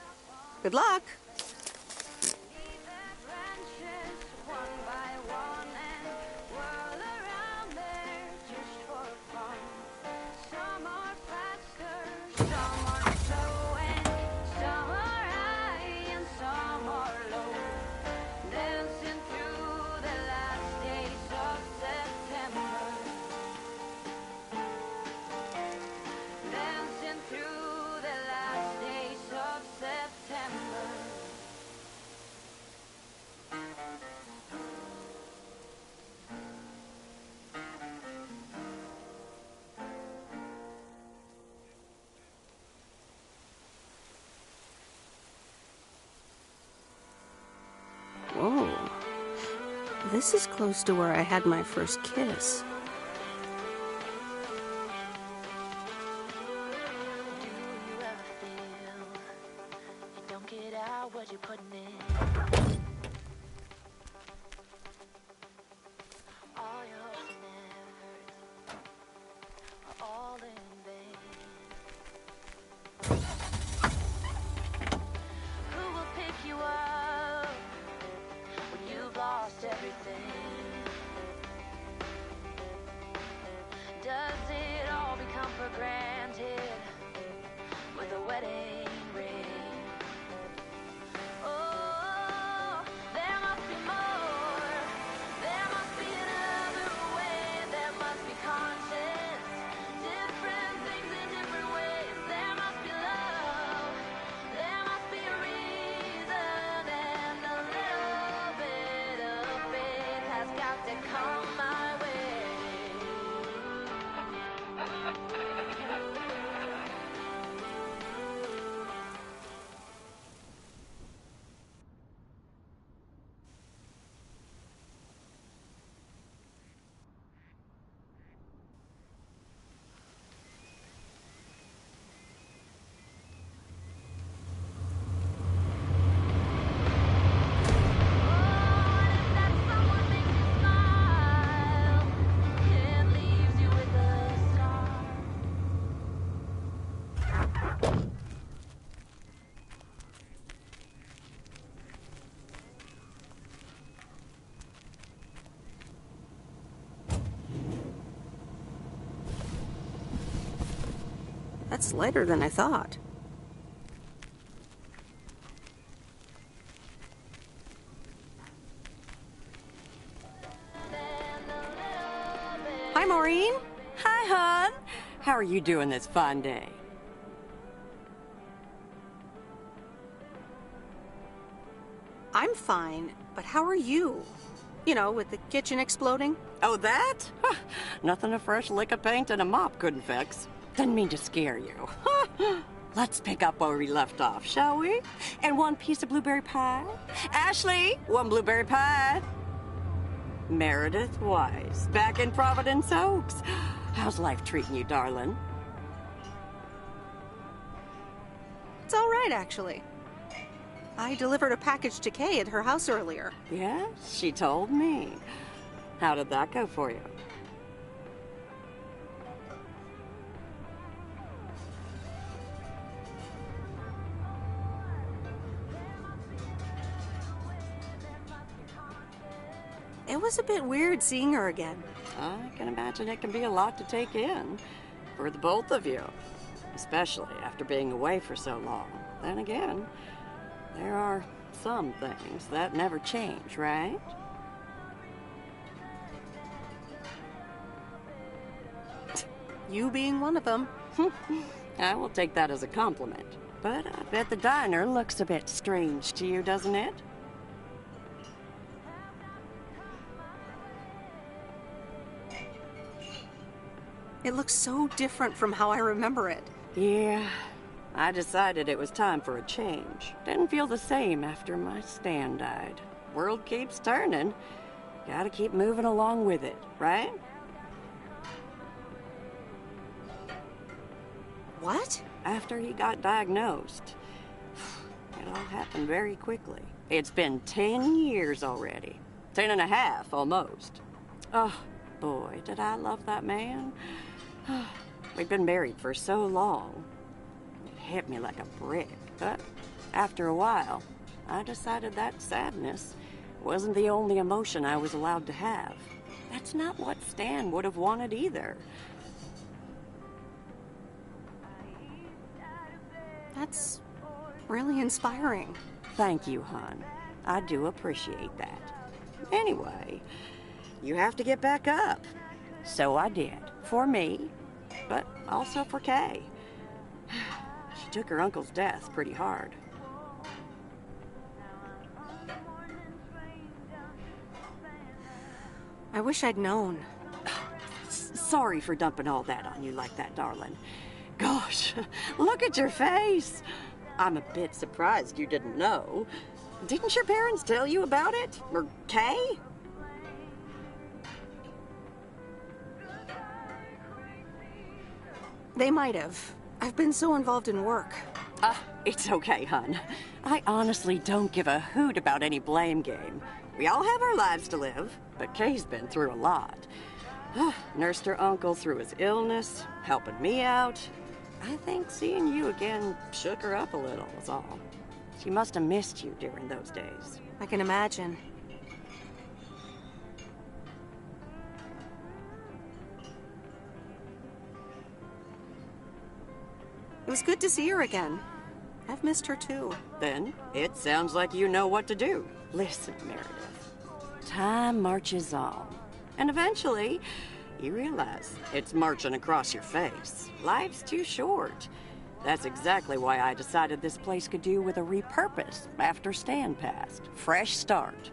Good luck. Whoa. This is close to where I had my first kiss. That's lighter than I thought. Hi, Maureen. Hi, hon. How are you doing this fine day? I'm fine, but how are you? You know, with the kitchen exploding? Oh, that? Nothing a fresh lick of paint and a mop couldn't fix. Didn't mean to scare you. Let's pick up where we left off, shall we? And one piece of blueberry pie? Ashley, one blueberry pie. Meredith Weiss, back in Providence Oaks. How's life treating you, darling? It's all right, actually. I delivered a package to Kay at her house earlier. Yes, she told me. How did that go for you? It was a bit weird seeing her again. I can imagine it can be a lot to take in for the both of you, especially after being away for so long. Then again, there are some things that never change, right? You being one of them. I will take that as a compliment. But I bet the diner looks a bit strange to you, doesn't it? It looks so different from how I remember it. Yeah, I decided it was time for a change. Didn't feel the same after my Stan died. World keeps turning. Gotta keep moving along with it, right? What? After he got diagnosed. It all happened very quickly. It's been 10 years already. 10 and a half, almost. Oh, boy, did I love that man. We'd been married for so long. It hit me like a brick. But after a while, I decided that sadness wasn't the only emotion I was allowed to have. That's not what Stan would have wanted either. That's really inspiring. Thank you, hon. I do appreciate that. Anyway, you have to get back up. So I did. For me, but also for Kay. She took her uncle's death pretty hard. I wish I'd known. Sorry for dumping all that on you like that, darling. Gosh, look at your face. I'm a bit surprised you didn't know. Didn't your parents tell you about it? Or Kay? They might have. I've been so involved in work. It's okay, hon. I honestly don't give a hoot about any blame game. We all have our lives to live, but Kay's been through a lot. Nursed her uncle through his illness, helping me out. I think seeing you again shook her up a little, is all. She must have missed you during those days. I can imagine. It was good to see her again. I've missed her too. Then, it sounds like you know what to do. Listen, Meredith. Time marches on. And eventually, you realize it's marching across your face. Life's too short. That's exactly why I decided this place could do with a repurpose after Stan passed. Fresh start.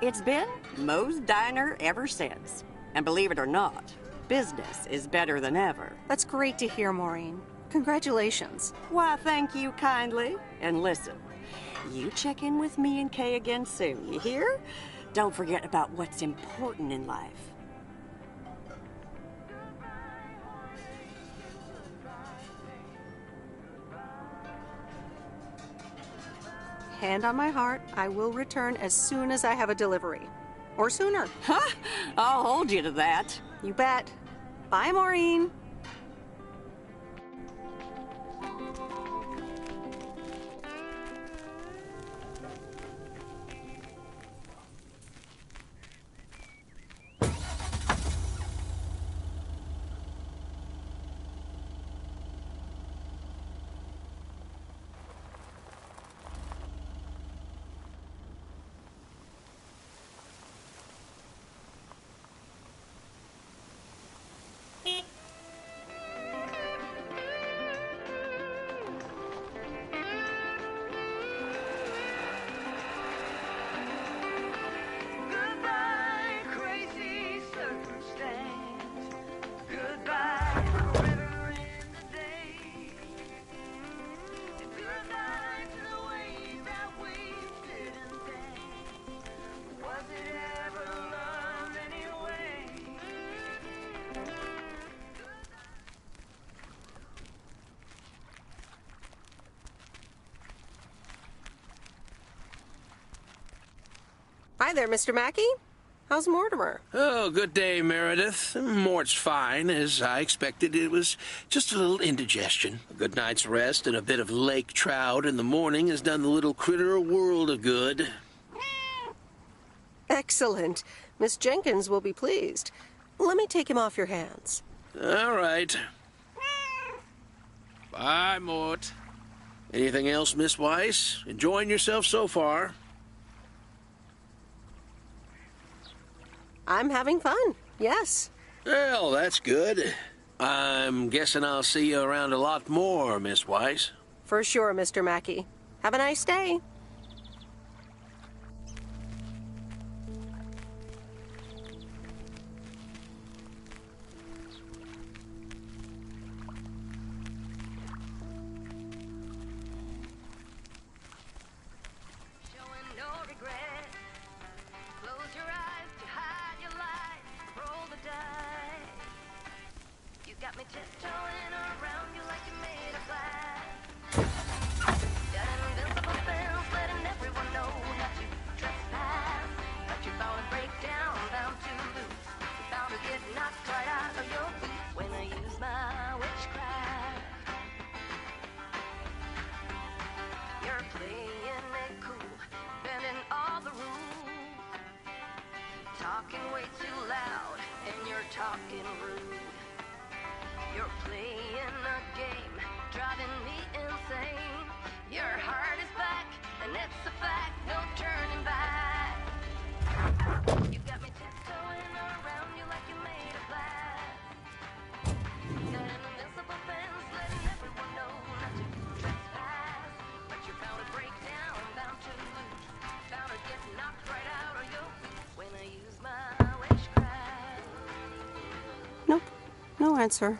It's been Moe's Diner ever since. And believe it or not, business is better than ever. That's great to hear, Maureen. Congratulations. Why, thank you kindly. And listen, you check in with me and Kay again soon, you hear? Don't forget about what's important in life. Hand on my heart, I will return as soon as I have a delivery. Or sooner. Huh? I'll hold you to that. You bet. Bye, Maureen. there, Mr. Mackey. How's Mortimer? Oh, good day, Meredith. Mort's fine, as I expected. It was just a little indigestion. A good night's rest and a bit of lake trout in the morning has done the little critter a world of good. Excellent. Miss Jenkins will be pleased. Let me take him off your hands. All right. Bye, Mort. Anything else, Miss Weiss? Enjoying yourself so far? I'm having fun, yes. Well, that's good. I'm guessing I'll see you around a lot more, Miss Weiss. For sure, Mr. Mackey. Have a nice day. Talking way too loud, and you're talking rude. You're playing a game, driving me insane. Your heart is back, and it's a fact, no turning back. You got me tiptoeing around you like you made of glass. Got an invincible fence, letting everyone know not to trespass. But you're bound to break down, bound to lose, bound to get knocked right out of your boots when I use my witchcraft. Nope, no answer.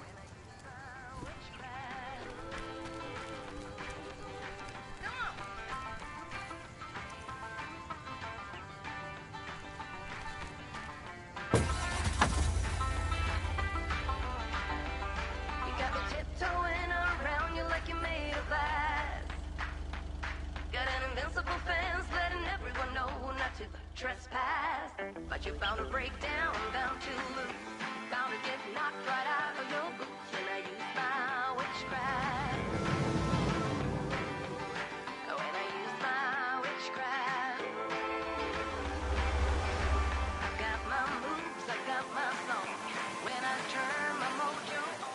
Trespass, but you're bound to break down, bound to lose, bound to get knocked right out of your boots when I use my witchcraft. When I use my witchcraft, I got my moves, I got my song. When I turn my mojo on.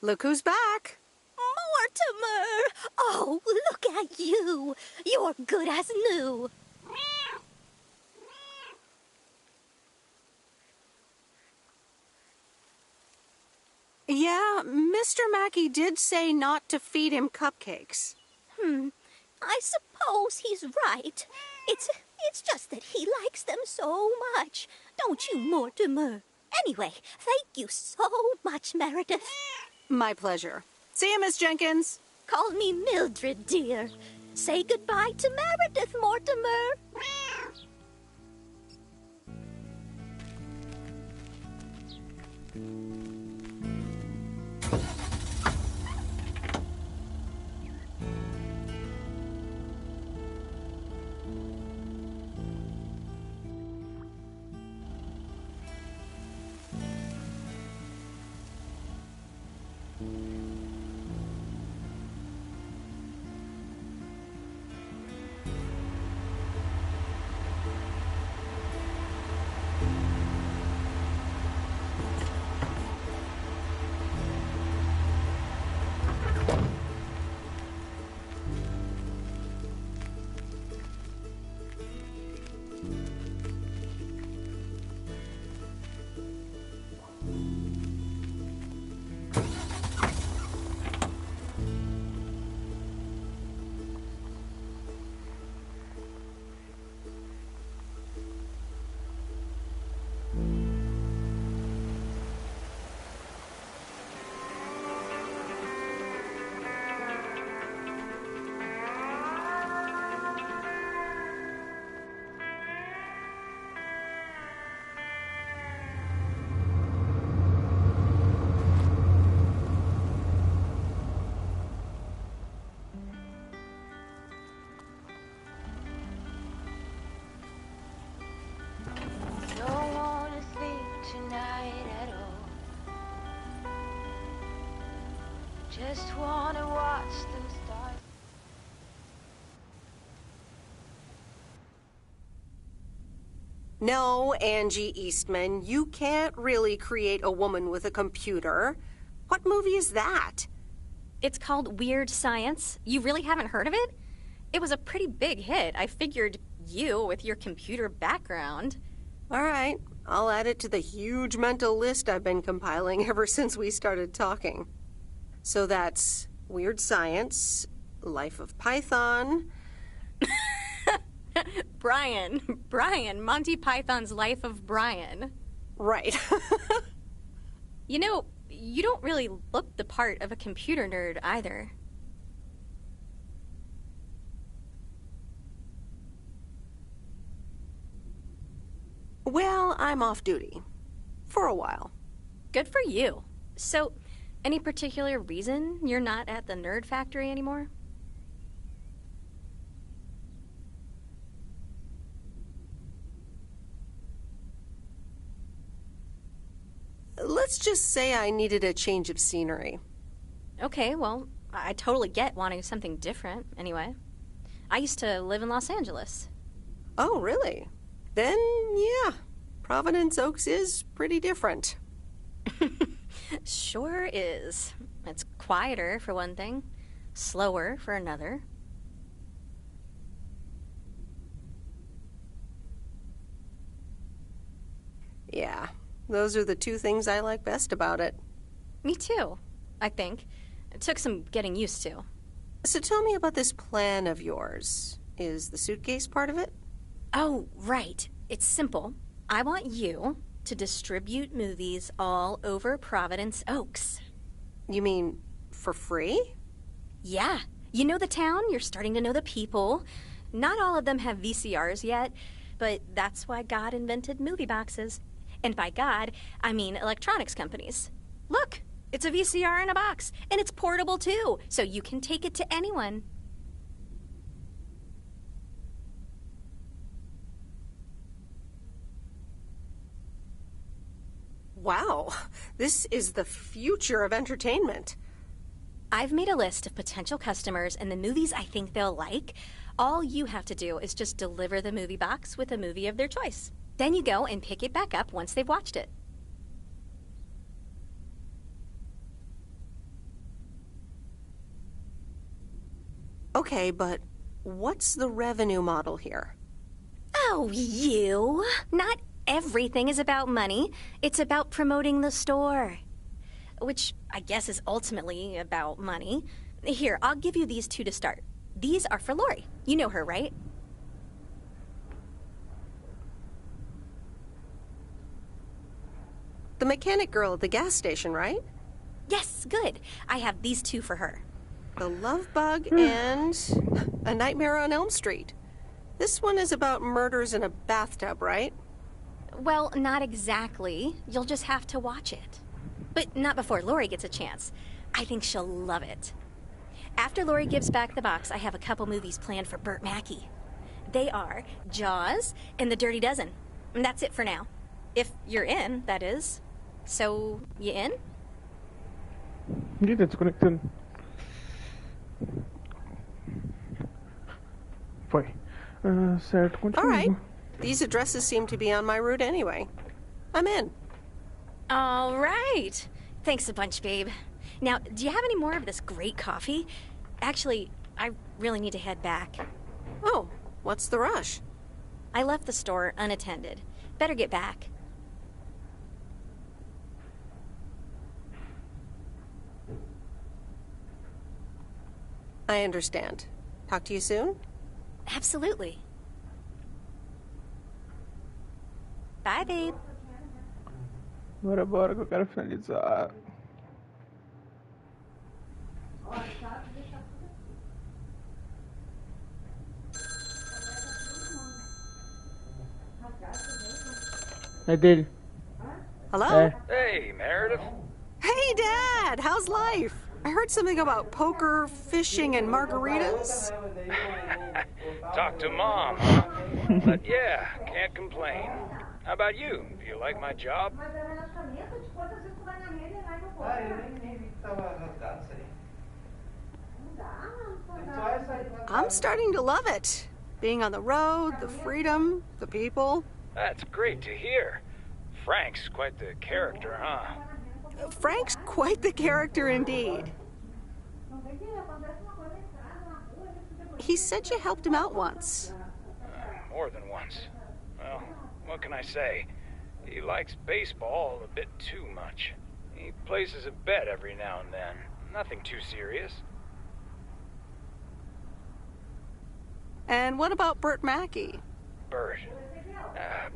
Look who's back. Mortimer! Oh, look at you. You're good as new. Yeah, Mr. Mackey did say not to feed him cupcakes. I suppose he's right. It's just that he likes them so much. Don't you, Mortimer? Anyway, thank you so much, Meredith. My pleasure. See you, Miss Jenkins. Call me Mildred, dear. Say goodbye to Meredith, Mortimer. just wanna watch the stars. No, Angie Eastman, you can't really create a woman with a computer. What movie is that? It's called Weird Science. You really haven't heard of it? It was a pretty big hit. I figured you, with your computer background. All right, I'll add it to the huge mental list I've been compiling ever since we started talking. So that's Weird Science, Life of Python. Brian, Monty Python's Life of Brian. Right. You know, you don't really look the part of a computer nerd either. Well, I'm off duty. For a while. Good for you. So, any particular reason you're not at the Nerd Factory anymore? Let's just say I needed a change of scenery. Okay, well, I totally get wanting something different, anyway. I used to live in Los Angeles. Oh, really? Then, yeah, Providence Oaks is pretty different. Sure is. It's quieter, for one thing. Slower, for another. Yeah, those are the two things I like best about it. Me too, I think. It took some getting used to. So tell me about this plan of yours. Is the suitcase part of it? Oh, right. It's simple. I want you to distribute movies all over Providence Oaks. You mean for free? Yeah. You know the town, you're starting to know the people. Not all of them have VCRs yet, but that's why God invented movie boxes. And by God, I mean electronics companies. Look, it's a VCR in a box, and it's portable too, so you can take it to anyone. Wow, this is the future of entertainment. I've made a list of potential customers and the movies I think they'll like. All you have to do is just deliver the movie box with a movie of their choice. Then you go and pick it back up once they've watched it. Okay, but what's the revenue model here? Oh, you! Not everything is about money. It's about promoting the store. Which I guess is ultimately about money. Here, I'll give you these two to start. These are for Lori. You know her, right? The mechanic girl at the gas station, right? Yes, good. I have these two for her. The Love Bug and A Nightmare on Elm Street. This one is about murders in a bathtub, right? Well, not exactly. You'll just have to watch it. But not before Lori gets a chance. I think she'll love it. After Lori gives back the box, I have a couple movies planned for Burt Mackey. They are Jaws and The Dirty Dozen. And that's it for now. If you're in, that is. So, you in? Ih, tá desconectando. Foi. Certo, continua. All right. These addresses seem to be on my route anyway. I'm in. All right. Thanks a bunch, babe. Now, do you have any more of this great coffee? Actually, I really need to head back. Oh, what's the rush? I left the store unattended. Better get back. I understand. Talk to you soon? Absolutely. Bye, babe. Bora que eu quero finalizar. É dele. Hello? É. Hey, Meredith. Hey, Dad! How's life? I heard something about poker, fishing, and margaritas. Talk to Mom, huh? But yeah, can't complain. How about you? Do you like my job? I'm starting to love it. Being on the road, the freedom, the people. That's great to hear. Frank's quite the character, huh? Frank's quite the character indeed. He said you helped him out once. More than once. Well, what can I say? He likes baseball a bit too much. He places a bet every now and then. Nothing too serious. And what about Bert Mackey? Bert.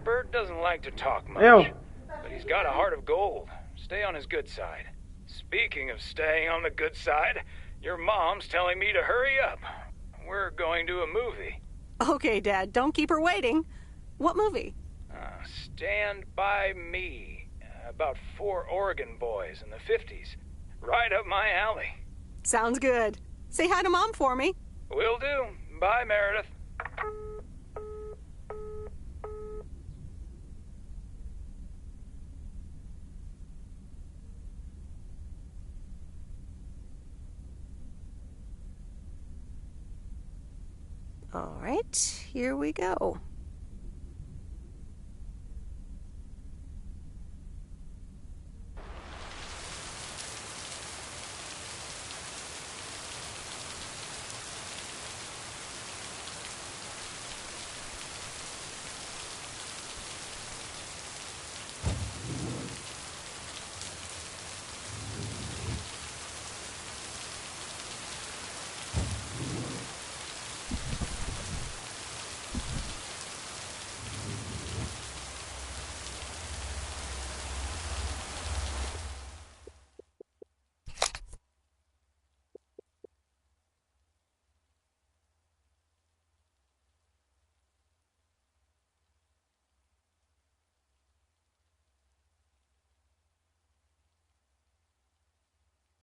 Bert doesn't like to talk much. Ew. But he's got a heart of gold. Stay on his good side. Speaking of staying on the good side, your mom's telling me to hurry up. We're going to a movie. Okay, Dad, don't keep her waiting. What movie? Stand By Me. About 4 Oregon boys in the 50s. Right up my alley. Sounds good. Say hi to Mom for me. Will do. Bye, Meredith. All right, here we go.